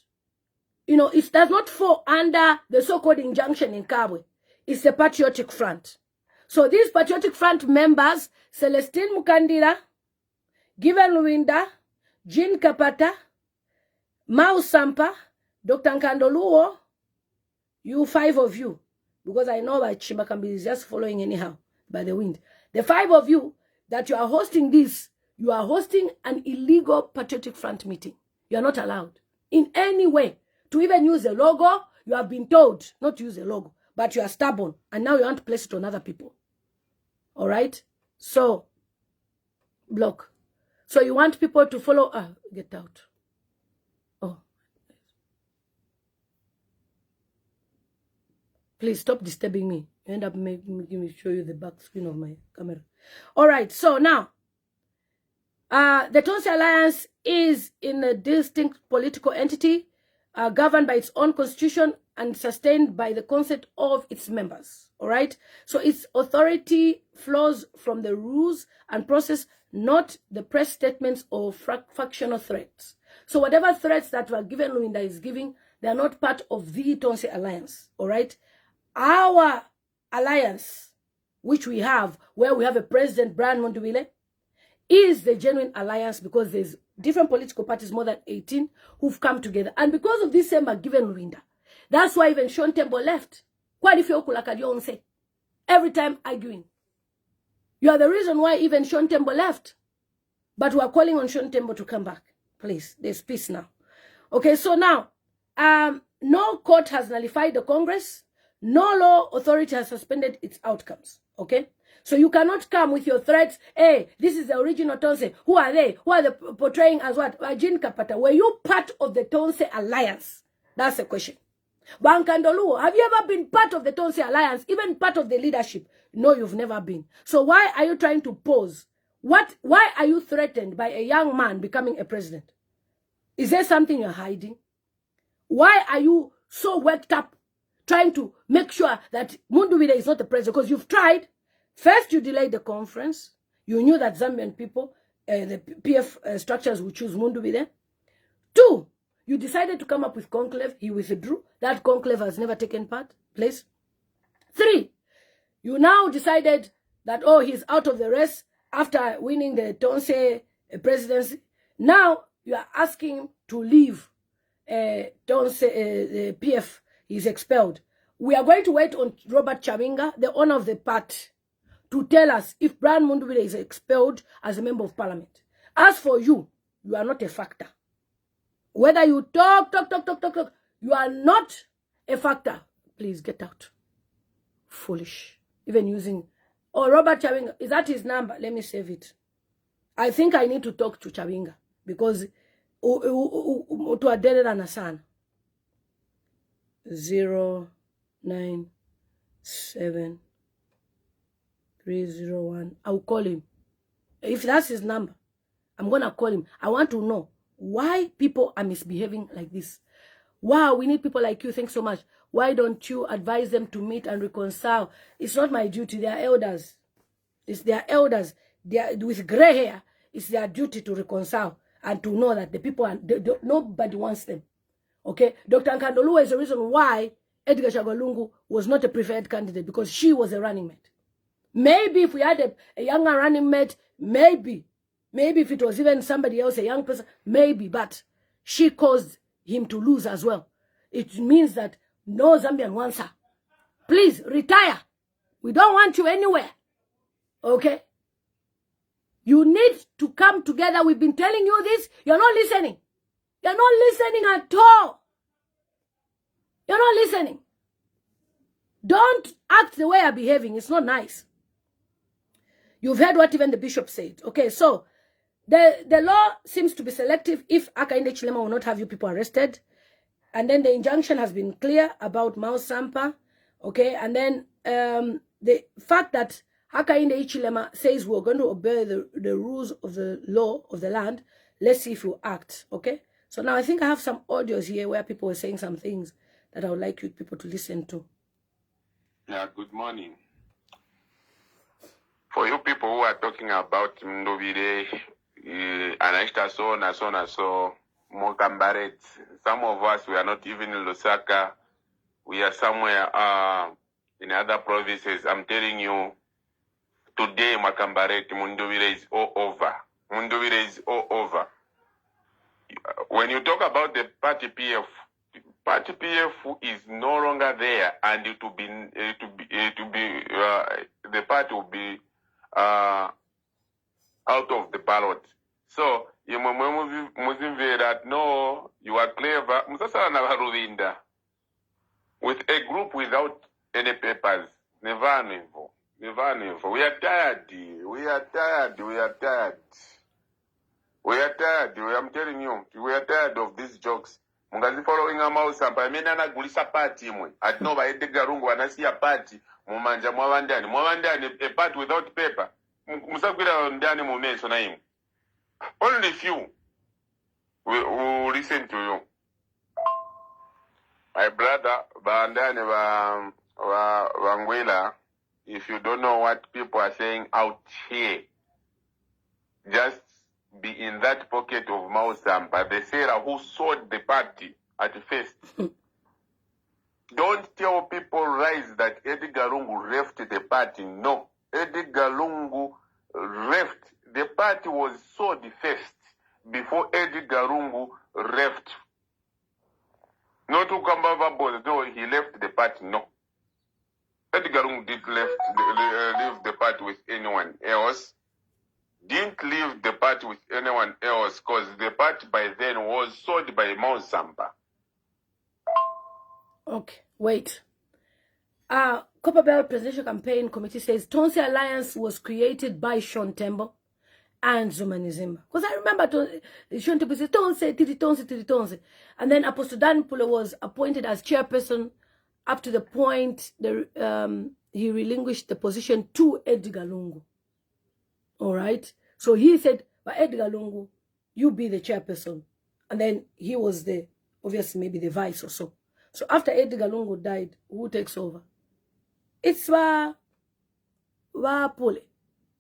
it does not fall under the so-called injunction in Kabwe. It's a Patriotic Front. So these Patriotic Front members, Celestine Mukandira, Given Lubinda, Jean Kapata, Mao Sampa, Dr. Nkandoluo, you 5 of you, because I know that Chimakambi is just following anyhow by the wind. The 5 of you that you are hosting this, you are hosting an illegal Patriotic Front meeting. You are not allowed in any way to even use the logo. You have been told not to use the logo, but you are stubborn, and now you want to place it on other people. All right? So, Block. So you want people to follow? Get out. Oh. Please stop disturbing me. You end up making me show you the back screen of my camera. All right. So now, the Tonse Alliance is in a distinct political entity, governed by its own constitution and sustained by the consent of its members. All right. So its authority flows from the rules and process, not the press statements or factional threats. So whatever threats that were given, Lubinda is giving, they are not part of the Tonse Alliance. All right. Our alliance, which we have, where we have a president, Brian Mondubile, is the genuine alliance because there's different political parties, more than 18, who've come together. And because of this same given Lubinda, that's why even Mutambo left. Every time arguing. You are the reason why even Mutambo left. But we are calling on Mutambo to come back. Please, there's peace now. Okay, so now, no court has nullified the Congress. No law authority has suspended its outcomes. Okay? So you cannot come with your threats. Hey, this is the original Tonse. Who are they? Who are they portraying as what? Ajin Kapata. Were you part of the Tonse Alliance? That's the question. Bankandoluo, have you ever been part of the Tonse Alliance? Even part of the leadership? No, you've never been. So why are you trying to pose? Why are you threatened by a young man becoming a president? Is there something you're hiding? Why are you so worked up trying to make sure that Mondubile is not the president? Because you've tried. First, you delayed the conference. You knew that Zambian people, the PF structures would choose Mondubile. 2, you decided to come up with conclave. He withdrew. That conclave has never taken place. 3, you now decided that, oh, he's out of the race after winning the Tonse presidency. Now, you are asking him to leave Tonse, the PF. He's expelled. We are going to wait on Robert Chaminga, the owner of the party, to tell us if Brian Mondubile is expelled as a member of parliament. As for you, you are not a factor. Whether you talk, you are not a factor. Please get out. Foolish. Even using... Oh, Robert Chaminga, is that his number? Let me save it. I think I need to talk to Chaminga because to a dead and a son. 097 301. I'll call him. If that's his number, I'm gonna call him. I want to know why people are misbehaving like this. Wow, we need people like you. Thanks so much. Why don't you advise them to meet and reconcile? It's not my duty. They are elders. It's their elders. They are with gray hair. It's their duty to reconcile and to know that the people are nobody wants them. Okay, Dr. Nkandoluwa is the reason why Edgar Chagwa was not a preferred candidate, because she was a running mate. Maybe if we had a younger running mate, maybe if it was even somebody else, a young person, maybe, but she caused him to lose as well. It means that no Zambian wants her. Please, retire. We don't want you anywhere. Okay? You need to come together. We've been telling you this. You're not listening. You're not listening at all. You're not listening. Don't act the way you're behaving. It's not nice. You've heard what even the bishop said. Okay, so the law seems to be selective if Hakainde Hichilema will not have you people arrested. And then the injunction has been clear about Mao Sampa. Okay, and then the fact that Hakainde Hichilema says we're going to obey the rules of the law of the land. Let's see if you act. Okay, so now I think I have some audios here where people were saying some things that I would like you people to listen to. Yeah, good morning. For you people who are talking about Ndobire, Anashta so, Mokambaret, some of us, we are not even in Lusaka. We are somewhere in other provinces. I'm telling you, today, Makambaret, Mundubire is all over. Mundubire is all over. When you talk about the party PF is no longer there, and the party will be out of the ballot. So you that no, you are clever. Lubinda with a group without any papers. Never. We are tired. I'm telling you, we are tired of these jokes. Mungazi following a mouse Sampa. I mean, anagulisa party mwe. At no by Edgar Lungu anasiya party. Mumanja mwawandani. Mwawandani, a party without paper. Musakwira ndani mumeso na imu. Only few will listen to you. My brother, Bandani Wangwela, if you don't know what people are saying out here, just be in that pocket of Mao Sampa, the seller who sold the party at first. Don't tell people rise that Edgar Lungu left the party. No. Edgar Lungu left. The party was sold first before Edgar Lungu left. Not to Kambava Boss, no, he left the party. No. Edgar Lungu didn't leave the party with anyone else. Didn't leave the party with anyone else because the party by then was sold by Mao Sampa. Okay, wait. Copper Belt Presidential Campaign Committee says Tonse Alliance was created by Sean Tembo and Zumanizimba. Because I remember Sean Tembo said, Tonse. And then Apostle Dan Pulo was appointed as chairperson up to the point he relinquished the position to Edgar Lungu. All right. So he said, but Edgar Lungu, you be the chairperson. And then he was obviously maybe the vice or so. So after Edgar Lungu died, who takes over? It's Pule,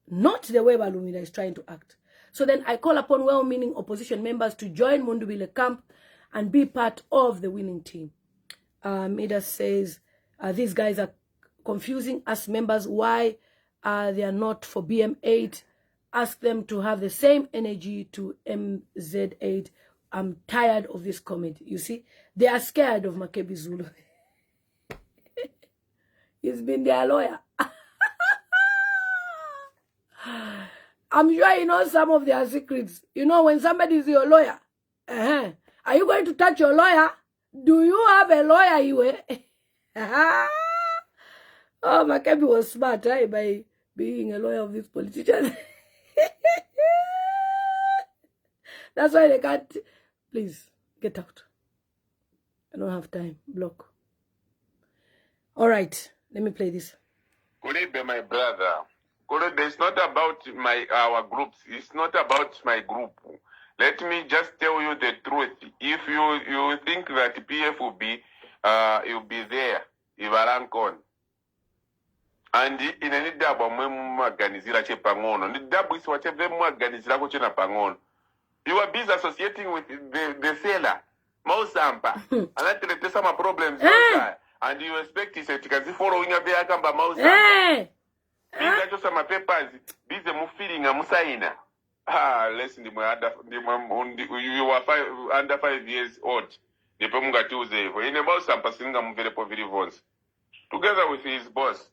not the way Lubinda is trying to act. So then I call upon well-meaning opposition members to join Mundubile camp and be part of the winning team. Mida says, these guys are confusing us members. Why they are not for BM8? Ask them to have the same energy to MZ8. I'm tired of this comedy. You see, they are scared of Makebi Zulu. He's been their lawyer. I'm sure you know some of their secrets. You know, when somebody is your lawyer, are you going to touch your lawyer? Do you have a lawyer? Oh, Makebi was smart, right, by being a lawyer of these politicians. That's why they can't. Please, get out. I don't have time. Block. All right. Let me play this. Kuribe, my brother. Kuribe, it's not about our groups. It's not about my group. Let me just tell you the truth. If you think that PF will be there, Ivarankon. And in any dabo organizira che pangono. Ni dabo is what them organizira ko chena pangono. You are busy associating with the seller, Mao Sampa. And that there's some problems outside. And you expect he said because following a bear kamba Mao Sampa. These are just some papers. Busy feeling a musaina. Listen, you are under 5 years old. The Pemunga Tuesday. In a Mao Sampa singa mvere po very voice. Together with his boss.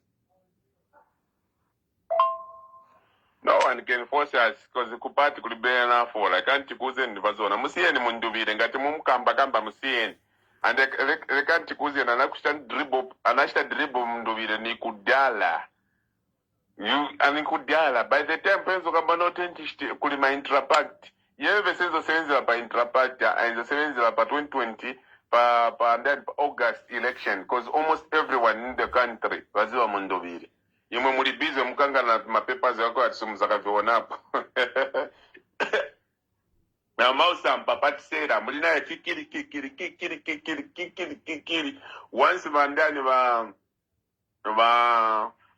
No one can force us because the kupati could be enough for like Antikuzen Vazona. Musian Mundubid and got him kamba Musian. And they can't Tikuzen and Akushan dribble and Ashta dribble Mundubid and Nikudala. You and Nikudala. By the time Penzo Gambano could my intrapact. You ever says the sense by intrapact and the sense about 2020 and then August election because almost everyone in the country was Mundubid. You muri busy mukanga na mapapers yako atisumuza viona hapo. Na Mao Sampa patisera mulina ya kikiri. Once vandani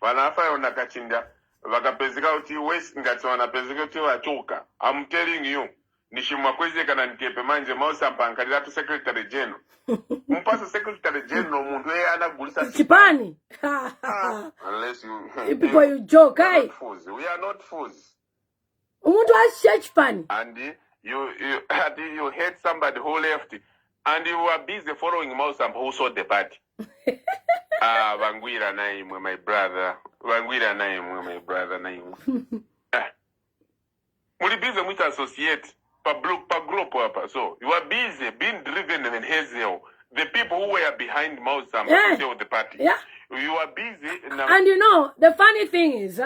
wanafa yona kachinda vakapezeka uti west ngati wanapezeka uti wachoka. I'm telling you nishimwa kwezi kana nikepe manje Mao Sampa nkalira tu secretary general. Mpasa secretary general mundu anagulisa Chipani. Unless you people you joke, we are not fools. Umuntu asiya Chipani. And you hate somebody who left and you are busy following Mao Sampa who sold the party. Wangwira naimwe my brother. Wangwira naimwe my brother naimwe. Muri busy with associate pa group hapa. So you are busy being driven in Hazel. The people who were behind Mao Sampa to sell the party. Yeah. You are busy now. And you know, the funny thing is,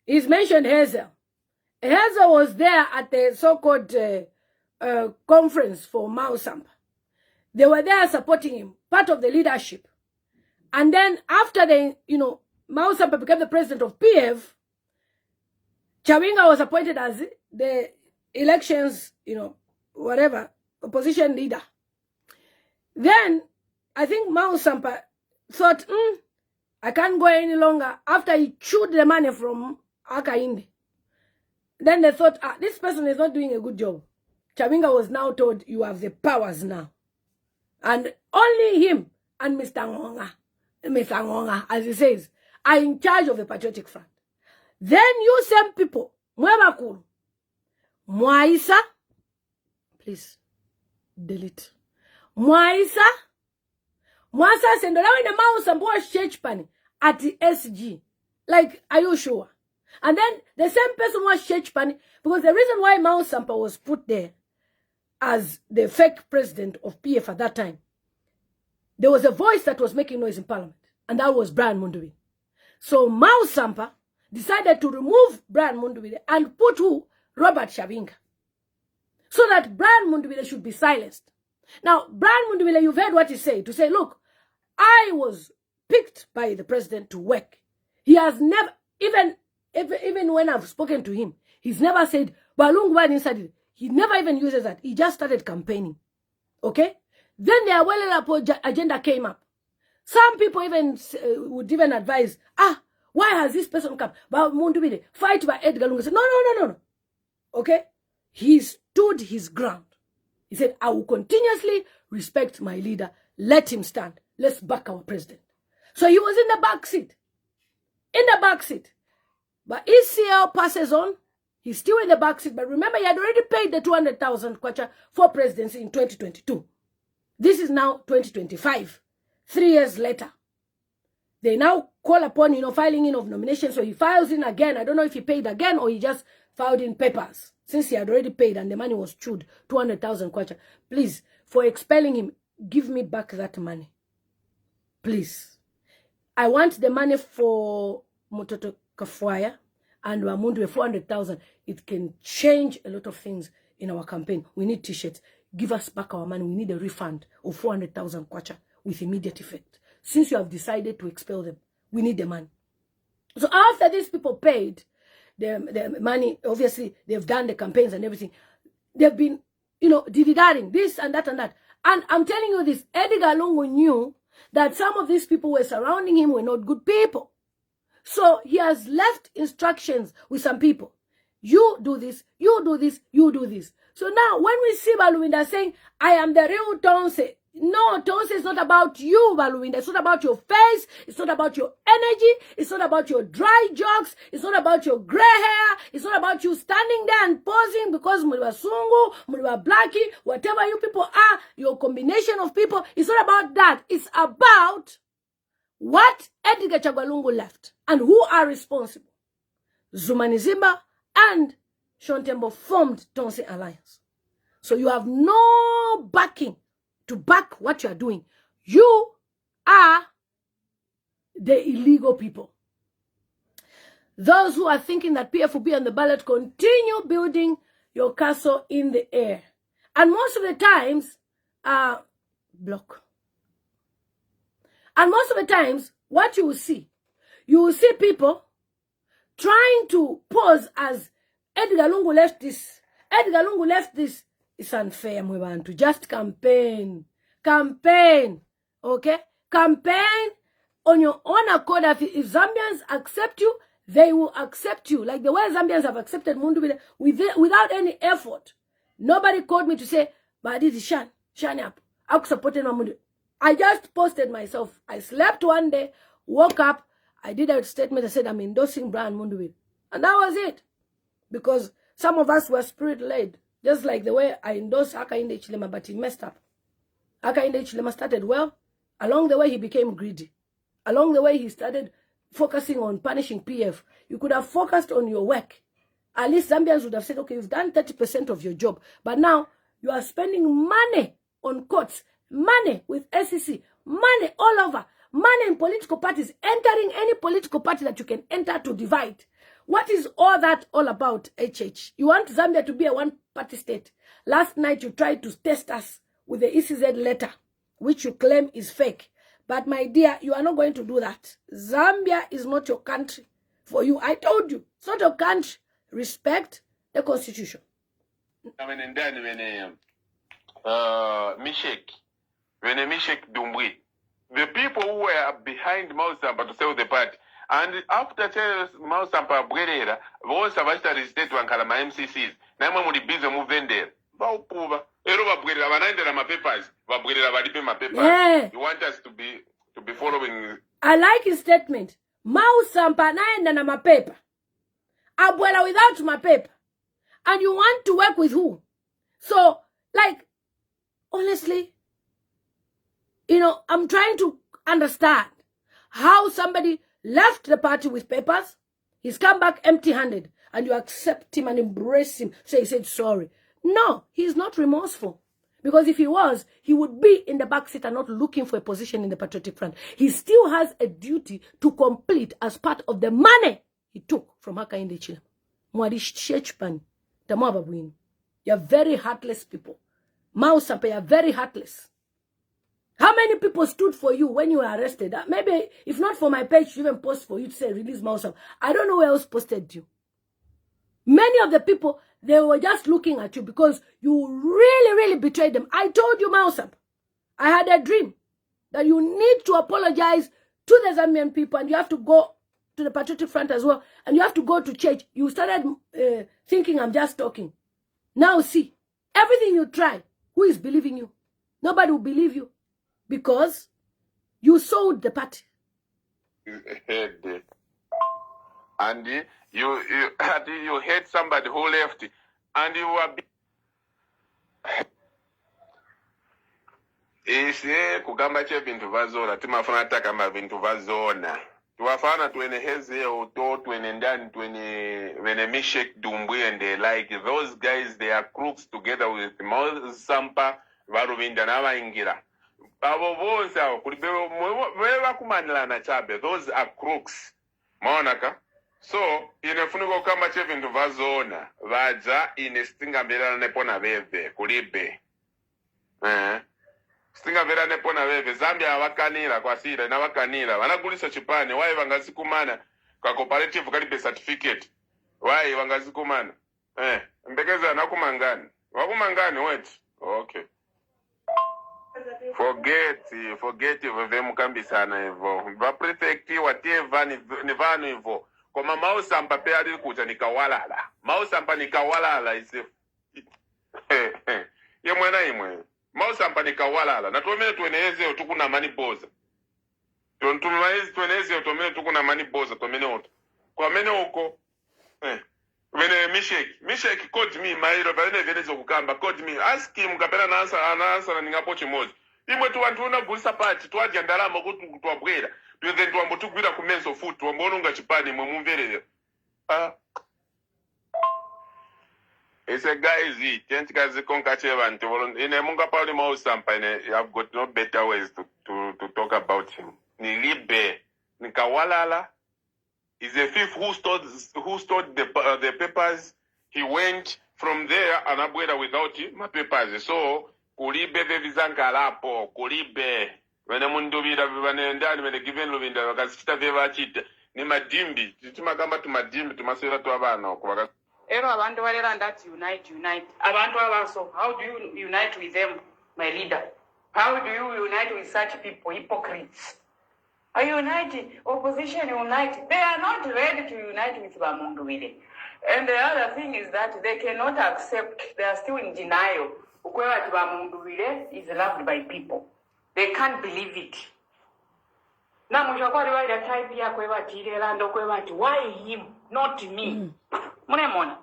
he's mentioned Hazel. Hazel was there at the so-called conference for Mao Sampa. They were there supporting him, part of the leadership. And then after they, Mao Sampa became the president of PF, Chawinga was appointed as the elections, whatever, opposition leader. Then, I think Mao Sampa thought, I can't go any longer after he chewed the money from Akainde. Then they thought, this person is not doing a good job. Chawinga was now told, you have the powers now. And only him and Mr. Ngonga, as he says, are in charge of the Patriotic Front. Then you same people, Mwebakuru, Mwaisa, please, delete. Mwaisa sendolewa in the Mao Sampa church pani at the SG. Like, are you sure? And then the same person was church pani, because the reason why Mao Sampa was put there as the fake president of PF at that time, there was a voice that was making noise in parliament, and that was Brian Mundubile. So Mao Sampa decided to remove Brian Mundubile and put who? Robert Chawinga. So that Brian Mundubile should be silenced. Now, Brian Mundubile, you've heard what he said, to say, look, I was picked by the president to work. He has never, even when I've spoken to him, he's never said, Balungu inside it. He never even uses that. He just started campaigning. Okay? Then the Awele agenda came up. Some people even would even advise, why has this person come? But Mundubile, fight by Edgar Lungu. Said, no. Okay? He stood his ground. He said, I will continuously respect my leader. Let him stand. Let's back our president. So he was in the back seat. In the back seat. But ECL passes on. He's still in the back seat. But remember, he had already paid the 200,000 kwacha for presidency in 2022. This is now 2025. 3 years later. They now call upon, filing in of nomination. So he files in again. I don't know if he paid again or he just filed in papers. Since he had already paid and the money was chewed, 200,000 kwacha. Please, for expelling him, give me back that money. Please. I want the money for Mutoto Kafwaya and Wamundu 400,000. It can change a lot of things in our campaign. We need t-shirts. Give us back our money. We need a refund of 400,000 kwacha with immediate effect. Since you have decided to expel them, we need the money. So after these people paid the money, obviously they've done the campaigns and everything. They've been, dididaring this and that and that. And I'm telling you this, Edgar Lungu knew that some of these people were surrounding him were not good people. So he has left instructions with some people. You do this, you do this, you do this. So now when we see Lubinda saying, I am the real Tonse. No, Tonse is not about you, Lubinda. It's not about your face. It's not about your energy. It's not about your dry jokes. It's not about your gray hair. It's not about you standing there and posing because Muliwa Sungu, Muliwa Blackie, whatever you people are, your combination of people. It's not about that. It's about what Edgar Chagwalungu left and who are responsible. Zumani Zimba and Shontembo formed Tonse Alliance. So you have no backing to back what you are doing. You are the illegal people. Those who are thinking that PF will be on the ballot, continue building your castle in the air. And most of the times, block. And most of the times, what you will see people trying to pose as Edgar Lungu left this. Edgar Lungu left this. It's unfair, we want to just campaign. Campaign. Okay? Campaign on your own accord. If Zambians accept you, they will accept you. Like the way Zambians have accepted Mundubile without any effort. Nobody called me to say, but this is Shan up. I'm supporting Mundubile. I just posted myself. I slept one day, woke up, I did a statement. I said, I'm endorsing Brian Mundubile. And that was it. Because some of us were spirit-led. Just like the way I endorsed Akainde Chilema, but he messed up. Akainde Chilema started well. Along the way, he became greedy. Along the way, he started focusing on punishing PF. You could have focused on your work. At least Zambians would have said, okay, you've done 30% of your job. But now, you are spending money on courts, money with SEC, money all over, money in political parties, entering any political party that you can enter to divide. What is all that all about, HH? You want Zambia to be a one party state. Last night you tried to test us with the ECZ letter, which you claim is fake. But my dear, you are not going to do that. Zambia is not your country for you. I told you, it's not your country. Respect the constitution. I mean, and then when Mishek Dumbwe, the people who were behind Mao Sampa to sell the party, and after Mao Sampa Bwerera, those have actually state one kalama MCCs. Nama muli busy moving there. Baupuva. Ero Bwerera banandera ma papers. Bwerera badipe ma papers. Yeah. You want us to be following. I like his statement. Mao Sampa naenda na mapepa. Abwela without my paper. And you want to work with who? So, like, honestly, you know, I'm trying to understand how somebody left the party with papers. He's come back empty-handed. And you accept him and embrace him. So he said sorry. No, he's not remorseful. Because if he was, he would be in the back seat and not looking for a position in the Patriotic Front. He still has a duty to complete as part of the money he took from Hakainde Chilema. You're very heartless people. Mao Sampa, you're very heartless. How many people stood for you when you were arrested? Maybe, if not for my page, even post for you to say, release Mao Sampa. I don't know where else posted you. Many of the people, they were just looking at you because you really, really betrayed them. I told you, Mao Sampa, I had a dream that you need to apologize to the Zambian people and you have to go to the Patriotic Front as well. And you have to go to church. You started thinking I'm just talking. Now see, everything you try, who is believing you? Nobody will believe you because you sold the party. And you hate somebody who left, and you were. Kugamba che bintu vazona timafuna takamba bintu vazona tuwafana twene heze oto twene ndani twene Mishek Dumbwe and they like those guys, they are crooks together with Mao Sampa Lubinda na Ingira abo bonse abo kulibero mwewa kumanila na chabe, those are crooks maonaka. So inefuniko kama che bintu vazona vaja inestinga mbelana nepona bebe kulibe Stinga vera nepona veve Zambia wakanira kwa sira na wakanira wanagulisa chipane wae vangazikumana kwa cooperative kalibe certificate wae vangazikumana mbekeza nakumangani wakumangani wet okay forget veve mukambi sana hivyo va prefect whatever ni vanu hivyo kwa Mao Sampa pe ali kuja nikawalala Mao Sampa nikawalala ise ye mwana imwe Mao Sampa nikawalala na tuomene tueneze otukuna mani boza tuomene tueneze otomene tukuna mani boza tuomene oto kwa mene uko vene Mishek called me mairo vene venezo kukamba called me ask him kapela na answer na ningapo chimozi imwe tuwantu unagulisa pati tuwadia ndalama kutuwabwera tuweze tuwambo tukubira kumenso futu tuwambo unga chipani mwe mumverele It's a guy Z. Can't kazi konkache bantu. Ine munga pauli Mao Sampa. I've got no better ways to talk about him. Nilibe, nikawalala. Is a thief who stole the papers. He went from there anabwera without my papers. So kulibe vevizanka lapo. Kulibe. Wene mundubira vivane ndani wene given Lubinda wakazikita veva chita. Ni madimbi. Tumakamba tumadimbi tumasera tuwabana kwa Ero abantu balera that unite. Abantu abaso, how do you unite with them, my leader? How do you unite with such people, hypocrites? Are you united? Opposition unite. They are not ready to unite with Bamundwile. And the other thing is that they cannot accept, they are still in denial. Ukwewa Bamundwile is loved by people. They can't believe it. Na mwishakwari waida type ya kwewa tirela ndo kwewa ti, why him, not me? Munemona.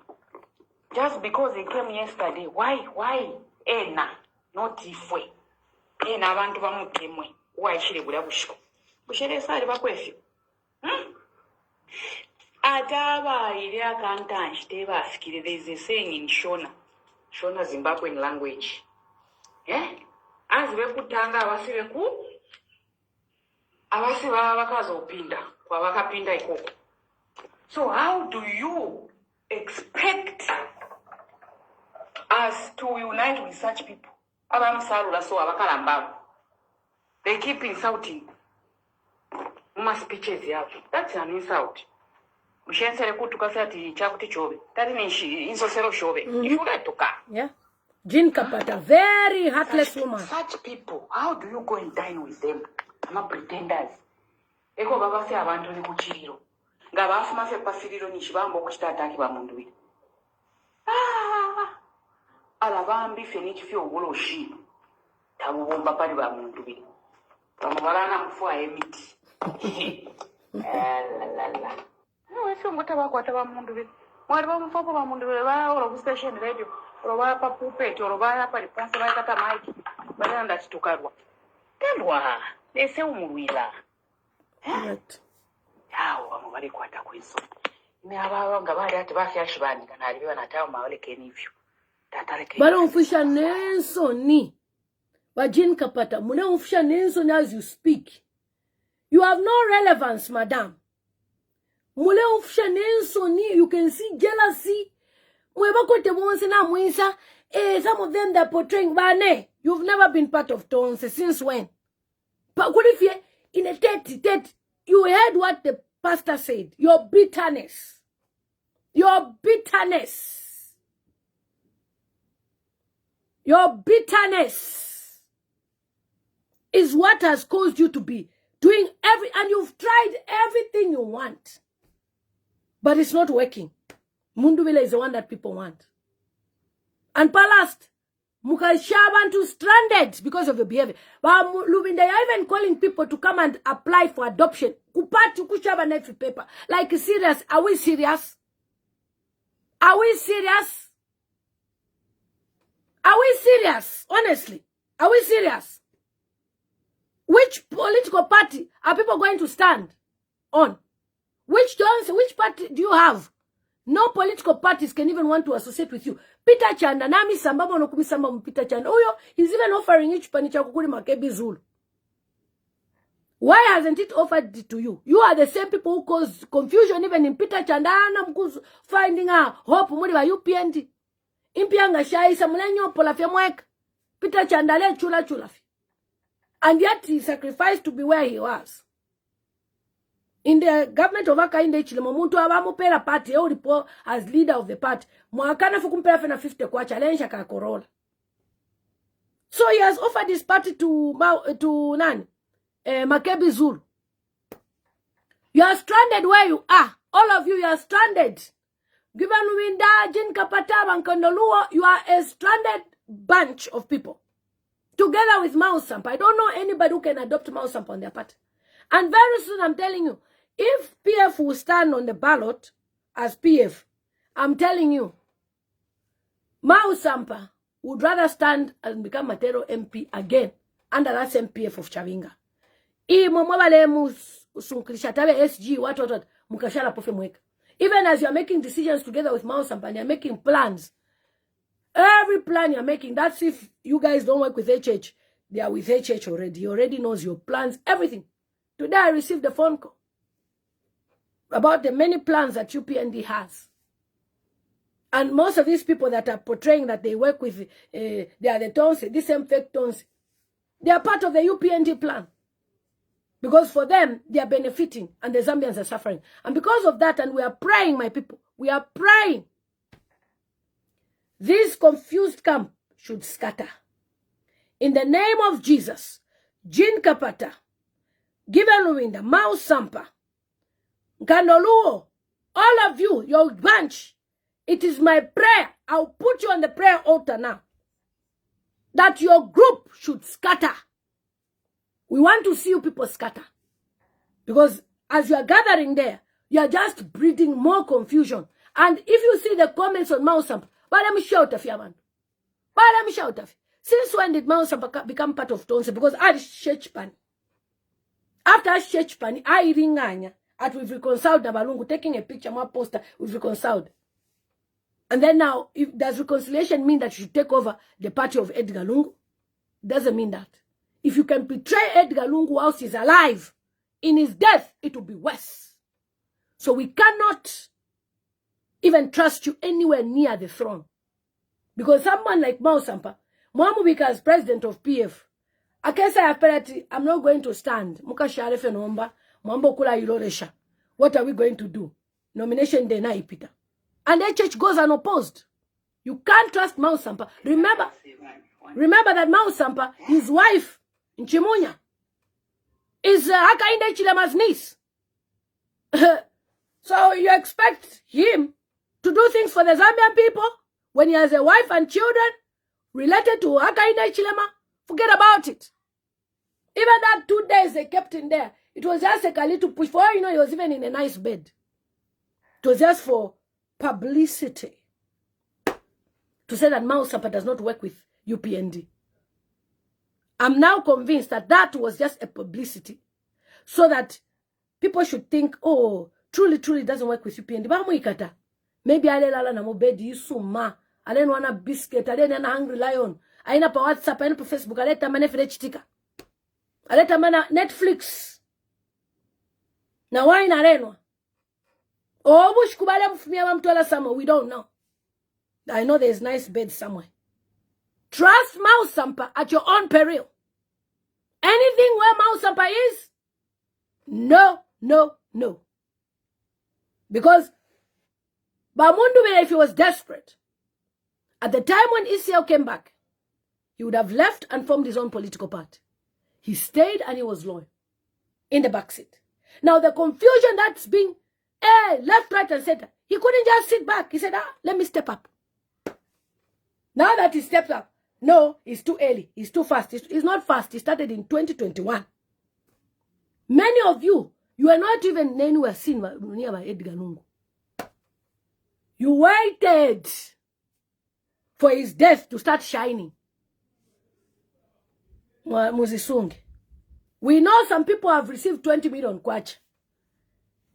Just because he came yesterday, why? Ena, not ifwe. Ena abantu bamutemwe. Why shire bula bushiko. Bushere sari bakwefyo. Ataba ile akantanshi teba afikire, there is a saying in Shona Zimbabwean language. Azibe kutanga abasibe ku abasibe bakazopinda kwa bakapinda ikoko. So how do you expect us to unite with such people. They keep insulting. Must speeches yeah. That's an insult. Mshense kutukasa ati chakuti chobe. That is insosero shobe. If you get to car. Yeah. Jean Kapata, very heartless woman. Such people, how do you go and dine with them? I'm a pretenders. Eko baba se abantu ni kuchiriro. Ngaba afuma se pasiriro ni shibambo kuchita ataki ba mundu wi. Alabambi fenichi fi ogolo shi. Tabu bomba pali ba mundu wi. Bamubalana mfua emiti. La. No, eso mutaba kwata ba mundu wi. Mwari ba mfopo ba mundu wi ba olo station radio. Oloba pa pulpit, oloba pa liponse ba kata mic. Bana ndachitukarwa. Tendwa, ese umulwila. Right. Yawo amubali kwata kwiso. Ni aba ngabali ati bafyashibani kana alibiwa natawo mawale kenivyo. Tatareke. Balo mfisha nenso ni. Jean Kapata, mune mfisha nenso ni as you speak. You have no relevance, madam. Mule mfisha nenso ni, you can see jealousy. Some of them that are portraying Bane. You've never been part of Tonse. Since when? But what if you in a 30, you heard what the pastor said? Your bitterness. Your bitterness. Your bitterness is what has caused you to be doing and you've tried everything you want. But it's not working. Munduvile is the one that people want. And palast, Mukashabantu stranded because of your behavior. But Lubinda, they are even calling people to come and apply for adoption. Kupatu kushabanefi paper. Like serious? Are we serious? Are we serious? Are we serious? Honestly, are we serious? Which political party are people going to stand on? Which party do you have? No political parties can even want to associate with you. Peter Chanda, nami sambamo no kumisamba Peter Chanda. Oyo, he's even offering each panicha kukuri makebi zulu. Why hasn't it offered it to you? You are the same people who cause confusion even in Peter Chanda. Finding a hope muri wa UPND. Impianga shaisa mulenyo polafia mweka. Peter Chanda le chula fi. And yet he sacrificed to be where he was. In the government of Akainde Chilemo muntu abamupera party ripo as leader of the party. Mwakana fukumpera fena 50 kwa challenge ka Corolla. So he has offered this party to Nani? Makebi Zulu. You are stranded where you are. All of you are stranded. Given Lubinda, Jean Kapata, Bankondoluo, you are a stranded bunch of people. Together with Sampa. I don't know anybody who can adopt Sampa on their party. And very soon, I'm telling you, if PF will stand on the ballot as PF, I'm telling you, Sampa would rather stand and become Matero MP again under that same PF of Chavinga. Even as you're making decisions together with Sampa and you're making plans, every plan you're making, that's if you guys don't work with HH. They are with HH already. He already knows your plans, everything. Today I received a phone call about the many plans that UPND has. And most of these people that are portraying that they work with, they are the Tonse, this same fake Tonse, they are part of the UPND plan. Because for them, they are benefiting and the Zambians are suffering. And because of that, and we are praying, my people, we are praying. This confused camp should scatter. In the name of Jesus, Jean Kapata, Given Lubinda, Sampa, Gandoluo, all of you, your bunch, it is my prayer. I'll put you on the prayer altar now. That your group should scatter. We want to see you people scatter. Because as you are gathering there, you are just breeding more confusion. And if you see the comments on Sampa, but let me shout of you, man. But let me shout of you. Since when did Sampa become part of Tonse? Because I church pan. After church pan, I ringanya at we've reconciled Nabalungu, taking a picture, more poster, we've reconciled. And then now, does reconciliation mean that you should take over the party of Edgar Lungu? Doesn't mean that. If you can betray Edgar Lungu whilst he's alive, in his death, it will be worse. So we cannot even trust you anywhere near the throne. Because someone like Mao Sampa, Mwamubika as president of PF, Akesa apparently, I'm not going to stand. Muka sharefe nomba, Mwambo kula iloresha. What are we going to do? Nomination day na ipita. And the church goes unopposed. You can't trust Mao Sampa. Remember that Mao Sampa, his wife, Nchimunya, is Hakainde Chilema's niece. So you expect him to do things for the Zambian people when he has a wife and children related to Hakainde Chilema? Forget about it. Even that 2 days they kept him there, it was just a little push. For all you know, he was even in a nice bed. It was just for publicity. To say that Mao Sampa does not work with UPND. I'm now convinced that that was just a publicity. So that people should think, oh, truly doesn't work with UPND. Maybe alelala na mobedi yusuma. Alen wana biscuit. Alen wana hungry lion. Aina pa WhatsApp. Aina pa Facebook. Aleta mane file chitika. Aleta mana Netflix. Na waina renwa. Obush kubale mfumia wa mtuala somewhere. We don't know. I know there's nice bed somewhere. Trust Mao Sampa at your own peril. Anything where Mao Sampa is? No. Because Bamundu, if he was desperate, at the time when Isiao came back, he would have left and formed his own political party. He stayed and he was loyal in the backseat. Now the confusion that's being left, right, and center, he couldn't just sit back. He said, let me step up. Now that he stepped up, no, it's too early. It's too fast. It's not fast. It started in 2021. Many of you are not even anywhere seen nearby Edgar Lungu. You waited for his death to start shining. Muzisungi. We know some people have received 20 million kwacha.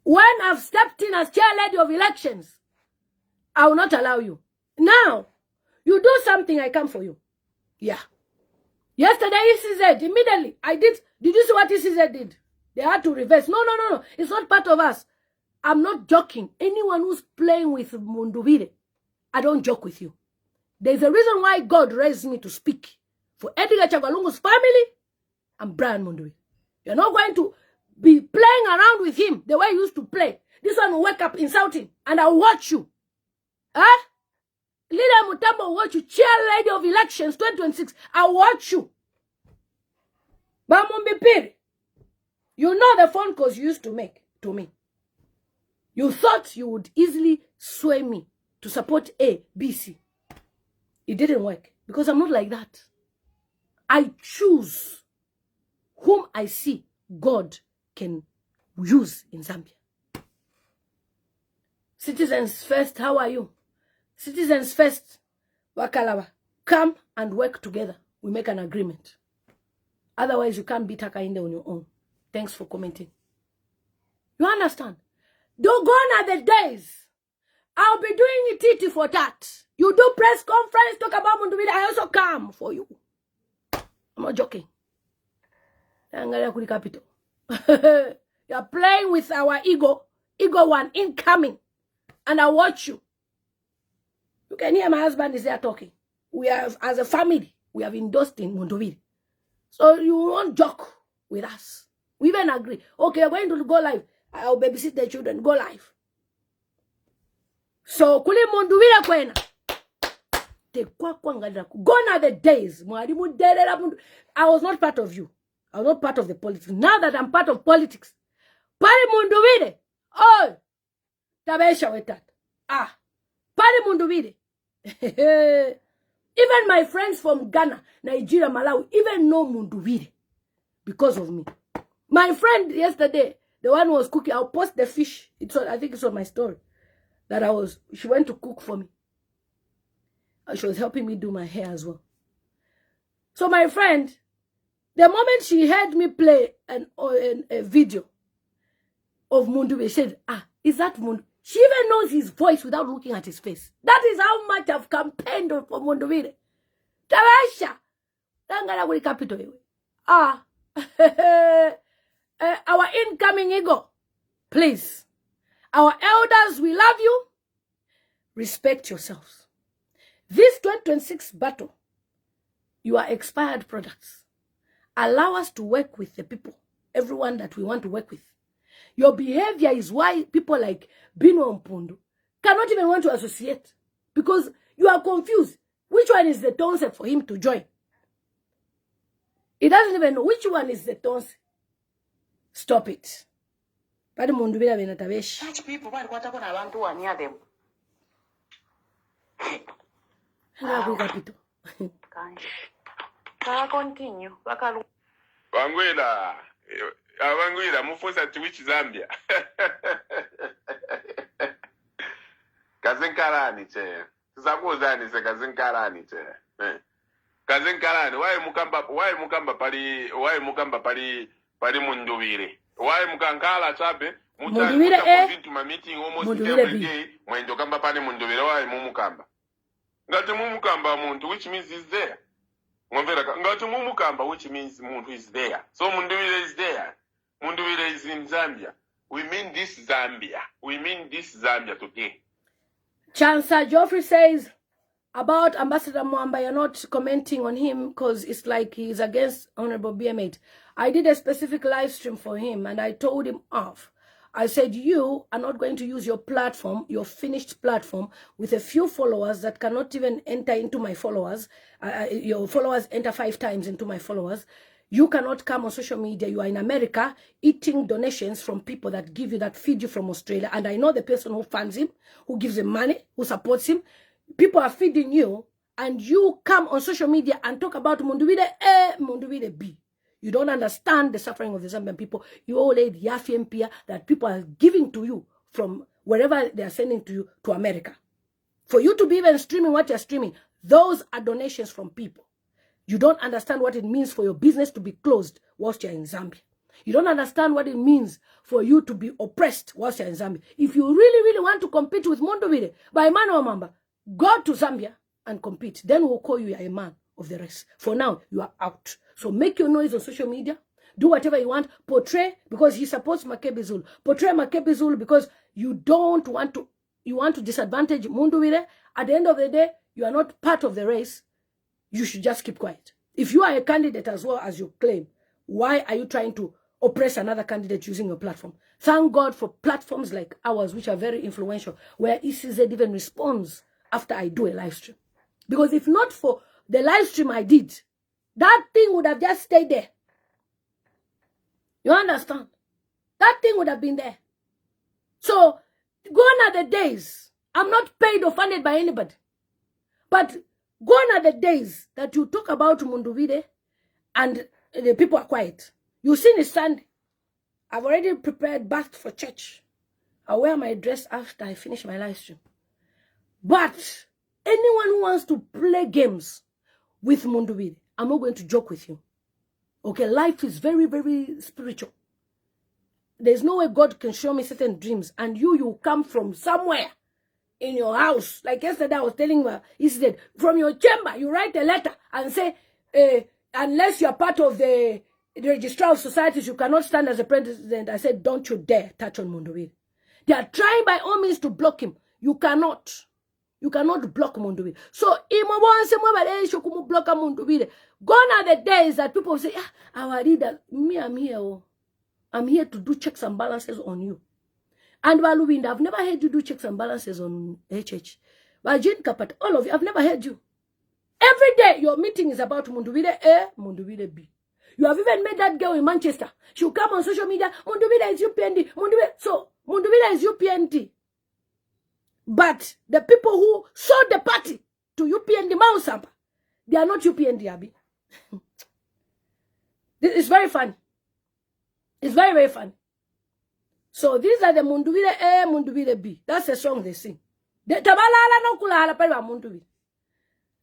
When I've stepped in as chair lady of elections, I will not allow you. Now, you do something, I come for you. Yeah. Yesterday, ECZ, immediately, Did you see what ECZ did? They had to reverse. No. It's not part of us. I'm not joking. Anyone who's playing with Mundubire, I don't joke with you. There's a reason why God raised me to speak for Edgar Chagalungu's family and Brian Mundubire. You're not going to be playing around with him the way you used to play. This one will wake up insulting and I'll watch you. Huh? Lillian Mutambo will watch you. Chair lady of elections 2026. I'll watch you. Bamumbipiri. You know the phone calls you used to make to me. You thought you would easily sway me to support A, B, C. It didn't work because I'm not like that. I choose whom I see God can use in Zambia. Citizens first, how are you? Citizens first, Wakalawa, come and work together. We make an agreement. Otherwise, you can't beat Hakainde on your own. Thanks for commenting. You understand? Gone are the days. I'll be doing it for that. You do press conference, talk about Mundubire, I also come for you. I'm not joking. You're playing with our ego. Ego one incoming. And I watch you. You can hear my husband is there talking. We have, as a family, we have endorsed in Mundubire. So you won't joke with us. We even agree. Okay, we're going to go live. I'll babysit the children. Go live. So, kule Mundubire kwena. Gone are the days. I was not part of you. I was not part of the politics. Now that I'm part of politics. Pari Mundubire. Oh. Tabesha with that. Pari Mundubire. Even my friends from Ghana, Nigeria, Malawi, even know Mundubire. Because of me. My friend yesterday, the one who was cooking, I'll post the fish. I think it's on my story. She went to cook for me. And she was helping me do my hair as well. So my friend, the moment she heard me play a video of Mundubire, she said, is that Mundubire? She even knows his voice without looking at his face. That is how much I've campaigned for Mundubire. Tawasha. Tangara capital. Our incoming ego, please. Our elders, we love you. Respect yourselves. This 2026 battle, you are expired products. Allow us to work with the people, everyone that we want to work with. Your behavior is why people like Bino Mpundu cannot even want to associate, because you are confused. Which one is the Tonse for him to join? He doesn't even know which one is the Tonse. Stop it. Such people, why near them? Continue. Wangwila mufusa Twitch Zambia. Kazinkarani che. Tisakuzani se kazinkarani che. Kazinkarani why mukamba pali munduvire. Why mukankala chabe muta vitu ma meeting almost every day mwendo kamba pali munduvire why mumukamba. Ngati mumukamba muntu, which means he's there. Ngati mumukamba, which means muntu is there. So munduvire is there. Munduvire is in Zambia. We mean this Zambia. We mean this Zambia today. Chancellor Geoffrey says about Ambassador Mwamba, you're not commenting on him because it's like he's against Honorable BM8. I did a specific live stream for him and I told him off. I said, you are not going to use your platform, your finished platform, with a few followers that cannot even enter into my followers. Your followers enter 5 times into my followers. You cannot come on social media. You are in America eating donations from people that give you, that feed you from Australia. And I know the person who funds him, who gives him money, who supports him. People are feeding you, and you come on social media and talk about Munduvide A, Munduvide B. You don't understand the suffering of the Zambian people. You all laid Yafi Mpia that people are giving to you from wherever they are sending to you to America. For you to be even streaming what you're streaming, those are donations from people. You don't understand what it means for your business to be closed whilst you're in Zambia. You don't understand what it means for you to be oppressed whilst you're in Zambia. If you really want to compete with Munduvide by Mano Mamba, go to Zambia and compete. Then we'll call you a man of the rest. For now, you are out. So make your noise on social media. Do whatever you want. Portray because he supports Makebi Zulu. Portray Makebi Zulu because you don't want to, you want to disadvantage Munduvide. At the end of the day, you are not part of the race. You should just keep quiet. If you are a candidate as well as you claim, why are you trying to oppress another candidate using your platform? Thank God for platforms like ours, which are very influential, where ECZ even responds after I do a live stream. Because if not for the live stream I did, that thing would have just stayed there. You understand? That thing would have been there. So, gone are the days. I'm not paid or funded by anybody. But gone are the days that you talk about Munduvide and the people are quiet. You see it Sunday. I've already prepared bath for church. I'll wear my dress after I finish my live stream. But anyone who wants to play games with Munduvide, I'm not going to joke with you. Okay, life is very spiritual. There's no way God can show me certain dreams and you come from somewhere in your house. Like yesterday I was telling her, he said, from your chamber, you write a letter and say, unless you're part of the registrar of societies, you cannot stand as a president. I said, don't you dare touch on Munduvide. They are trying by all means to block him. You cannot. You cannot block Munduvide. So, block Munduvide. Gone are the days that people say, our leader, me, I'm here. Oh. I'm here to do checks and balances on you. And Lubinda, I've never heard you do checks and balances on HH. But Jane Kapat, all of you, I've never heard you. Every day, your meeting is about Munduvide A, Munduvide B. You have even made that girl in Manchester. She'll come on social media, Munduvide is UPND. So, Munduvide is UPND. But the people who sold the party to UPND Sampa, they are not UPND, Abi. It's very funny. It's very funny. So these are the Munduvide A, Munduvide B. That's the song they sing.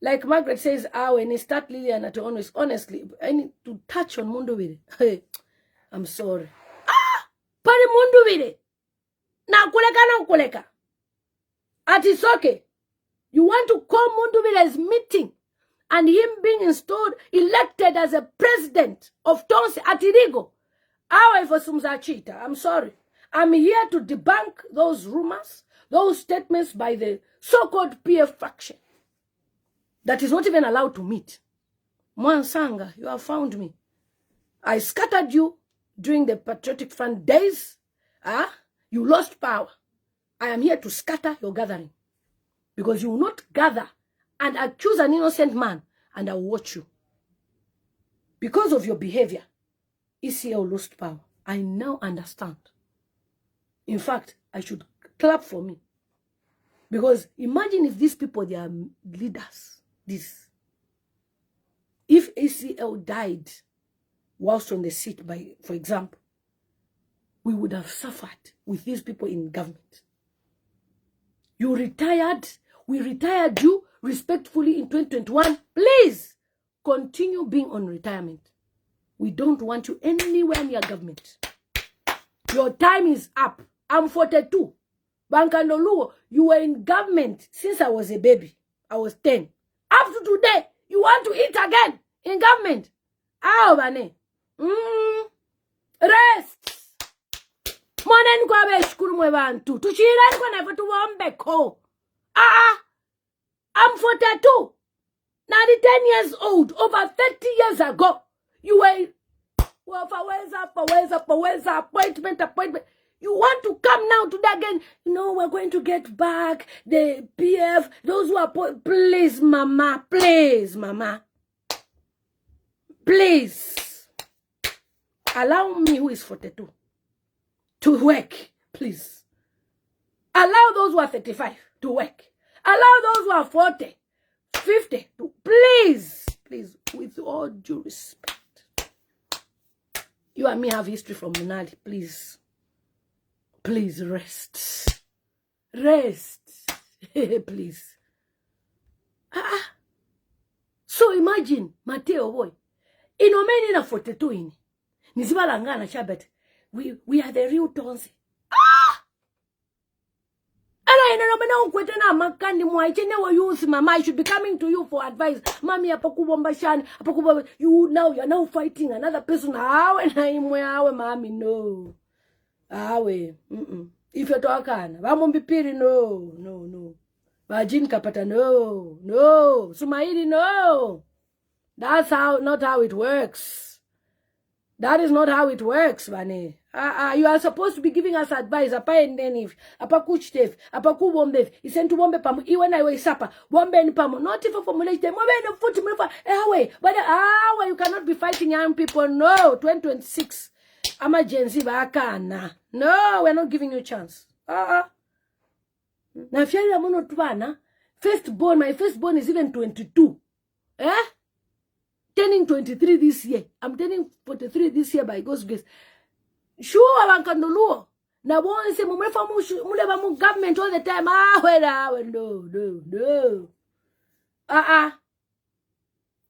Like Margaret says, when they start Lillian at honest, honestly, I need to touch on Munduvide. Hey, I'm sorry. Pari Munduvide. Na kuleka. At it's okay. You want to call Munduvide's meeting and him being installed, elected as a president of Tonse Atirigo. I'm sorry. I'm here to debunk those rumors, those statements by the so-called PF faction. that is not even allowed to meet. Mwansanga, you have found me. I scattered you during the Patriotic Front days. You lost power. I am here to scatter your gathering. Because you will not gather and accuse an innocent man, and I will watch you. Because of your behavior, ECL lost power. I now understand. In fact, I should clap for me. Because imagine if these people, they are leaders. If ACL died whilst on the seat, for example, we would have suffered with these people in government. You retired. We retired you respectfully in 2021. Please continue being on retirement. We don't want you anywhere near government. Your time is up. I'm 42. Bankandoluo, you were in government since I was a baby. I was 10. Up to today, you want to eat again in government. Bane. Rest. Monen kwa be shukuru mwe bantu. Tuchira kwa never to wombe ko. I'm 42. Now 10 years old. Over 30 years ago. You were appointment. You want to come now to that again? No, we're going to get back the PF. Those who are please, mama. Please, mama. Please. Allow me, who is 42, to work, please. Allow those who are 35 to work. Allow those who are 40, 50 to, please, with all due respect. You and me have history from Minali, please. Please rest. Rest. Please. So imagine, Mateo boy. Inomeni na 42 ini. Nizibalangana chabet. We are the real Tonse. Youth, mama, I should be coming to you for advice. Mami, you now, you're now fighting another person. Mami, no. If you're talking, no. Vajin kapata, no. Sumaili, no. That's not how it works. That is not how it works, Bane. You are supposed to be giving us advice. Apa endenif, apa kuchtef, apa kubombev. Isentu bombe pamu. Iwana iwe sapa. Bombe ni pamu. Not if formulate them. Bombe ni futi mrefa. But you cannot be fighting young people. No, 2026. Ama Gen-Z bakana. No, we're not giving you a chance. Na fiari amono tubana. Firstborn, my firstborn is even 22. Turning 23 this year. I'm turning 43 this year by God's grace. Sure, Bankandoluo. Na bonse mumrefa muleba mu government all the time. No.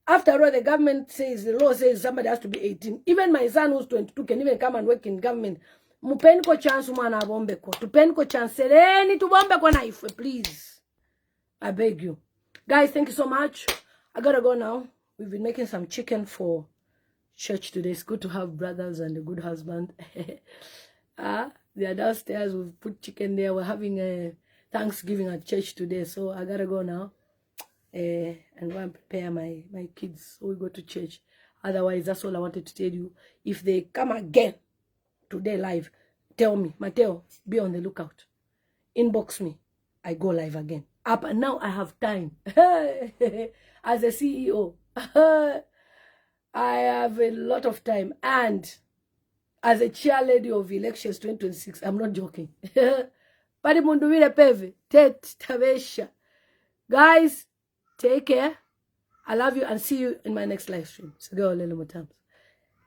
After all, the government says, the law says somebody has to be 18. Even my son who's 22 can even come and work in government. Mupenko chance umana bombeko. Tupenko chance sereni tu bombeko na ife, please. I beg you. Guys, thank you so much. I gotta go now. We've been making some chicken for church today. It's good to have brothers and a good husband. They are downstairs. We've put chicken there. We're having a Thanksgiving at church today. So I gotta go now. And go and prepare my kids so we go to church. Otherwise, that's all I wanted to tell you. If they come again today live, tell me, Mateo, be on the lookout. Inbox me. I go live again. Up and now I have time. As a CEO, I have a lot of time. And as a chair lady of elections 2026, I'm not joking. Guys, take care. I love you and see you in my next live stream. So go Lillian Mutambo.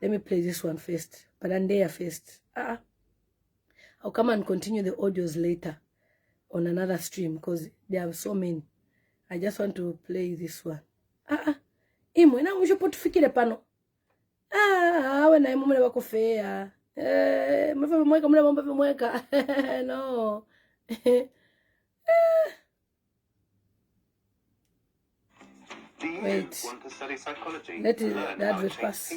Let me play this one first. But I'm there first. I'll come and continue the audios later on another stream because there are so many. I just want to play this one. Imwe na mwisho tufikire pano. Awe na imwe wako fea. Mwefe mweka mwe mwefe mweka. No. Wait. Let that will pass.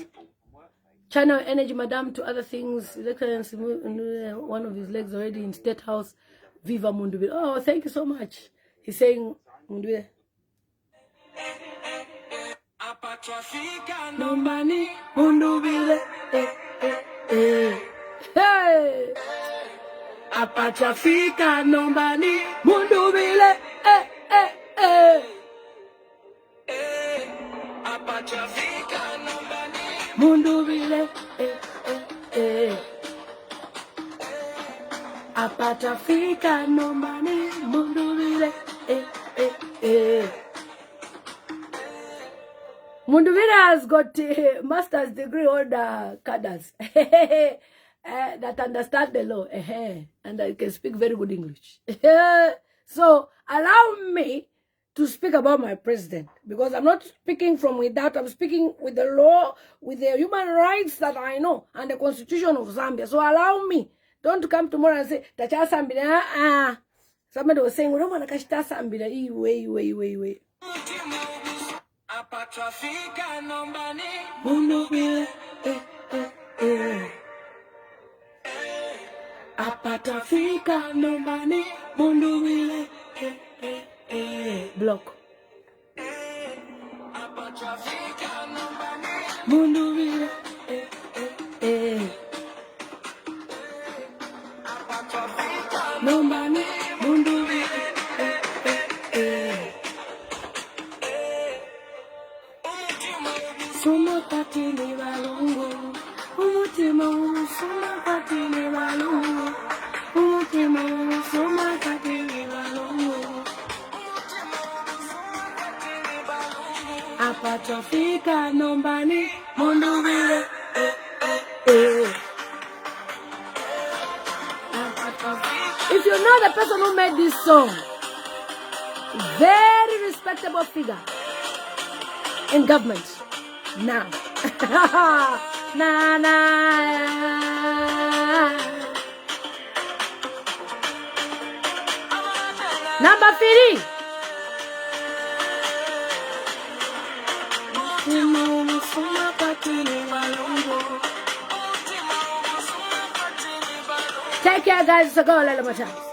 Channel energy, madam, to other things. His Excellency, one of his legs already in State House. Viva Mundubi. Oh, thank you so much. He's saying Mundubi. Nombani mundubile hey apachafika nombani mundubile apachafika nombani mundubile apachafika nombani mundubile Munduvira has got a master's degree holder cadres that understand the law and I can speak very good English. So allow me to speak about my president because I'm not speaking from without, I'm speaking with the law, with the human rights that I know and the constitution of Zambia. So allow me. Don't come tomorrow and say, Tacha Zambia, somebody was saying, we don't want to catch Zambia. Way. Apachafika nombani mundubile apachafika nombani mundubile block apachafika nombani mundubile apachafika nombani mundubile Suma patini balungu, umutima suma patini balungu, umutima suma patini balungu, apachafika nombani mundubile If you know the person who made this song, very respectable figure in government. Now, na. Number 3. Take care, guys. So go, Lillian.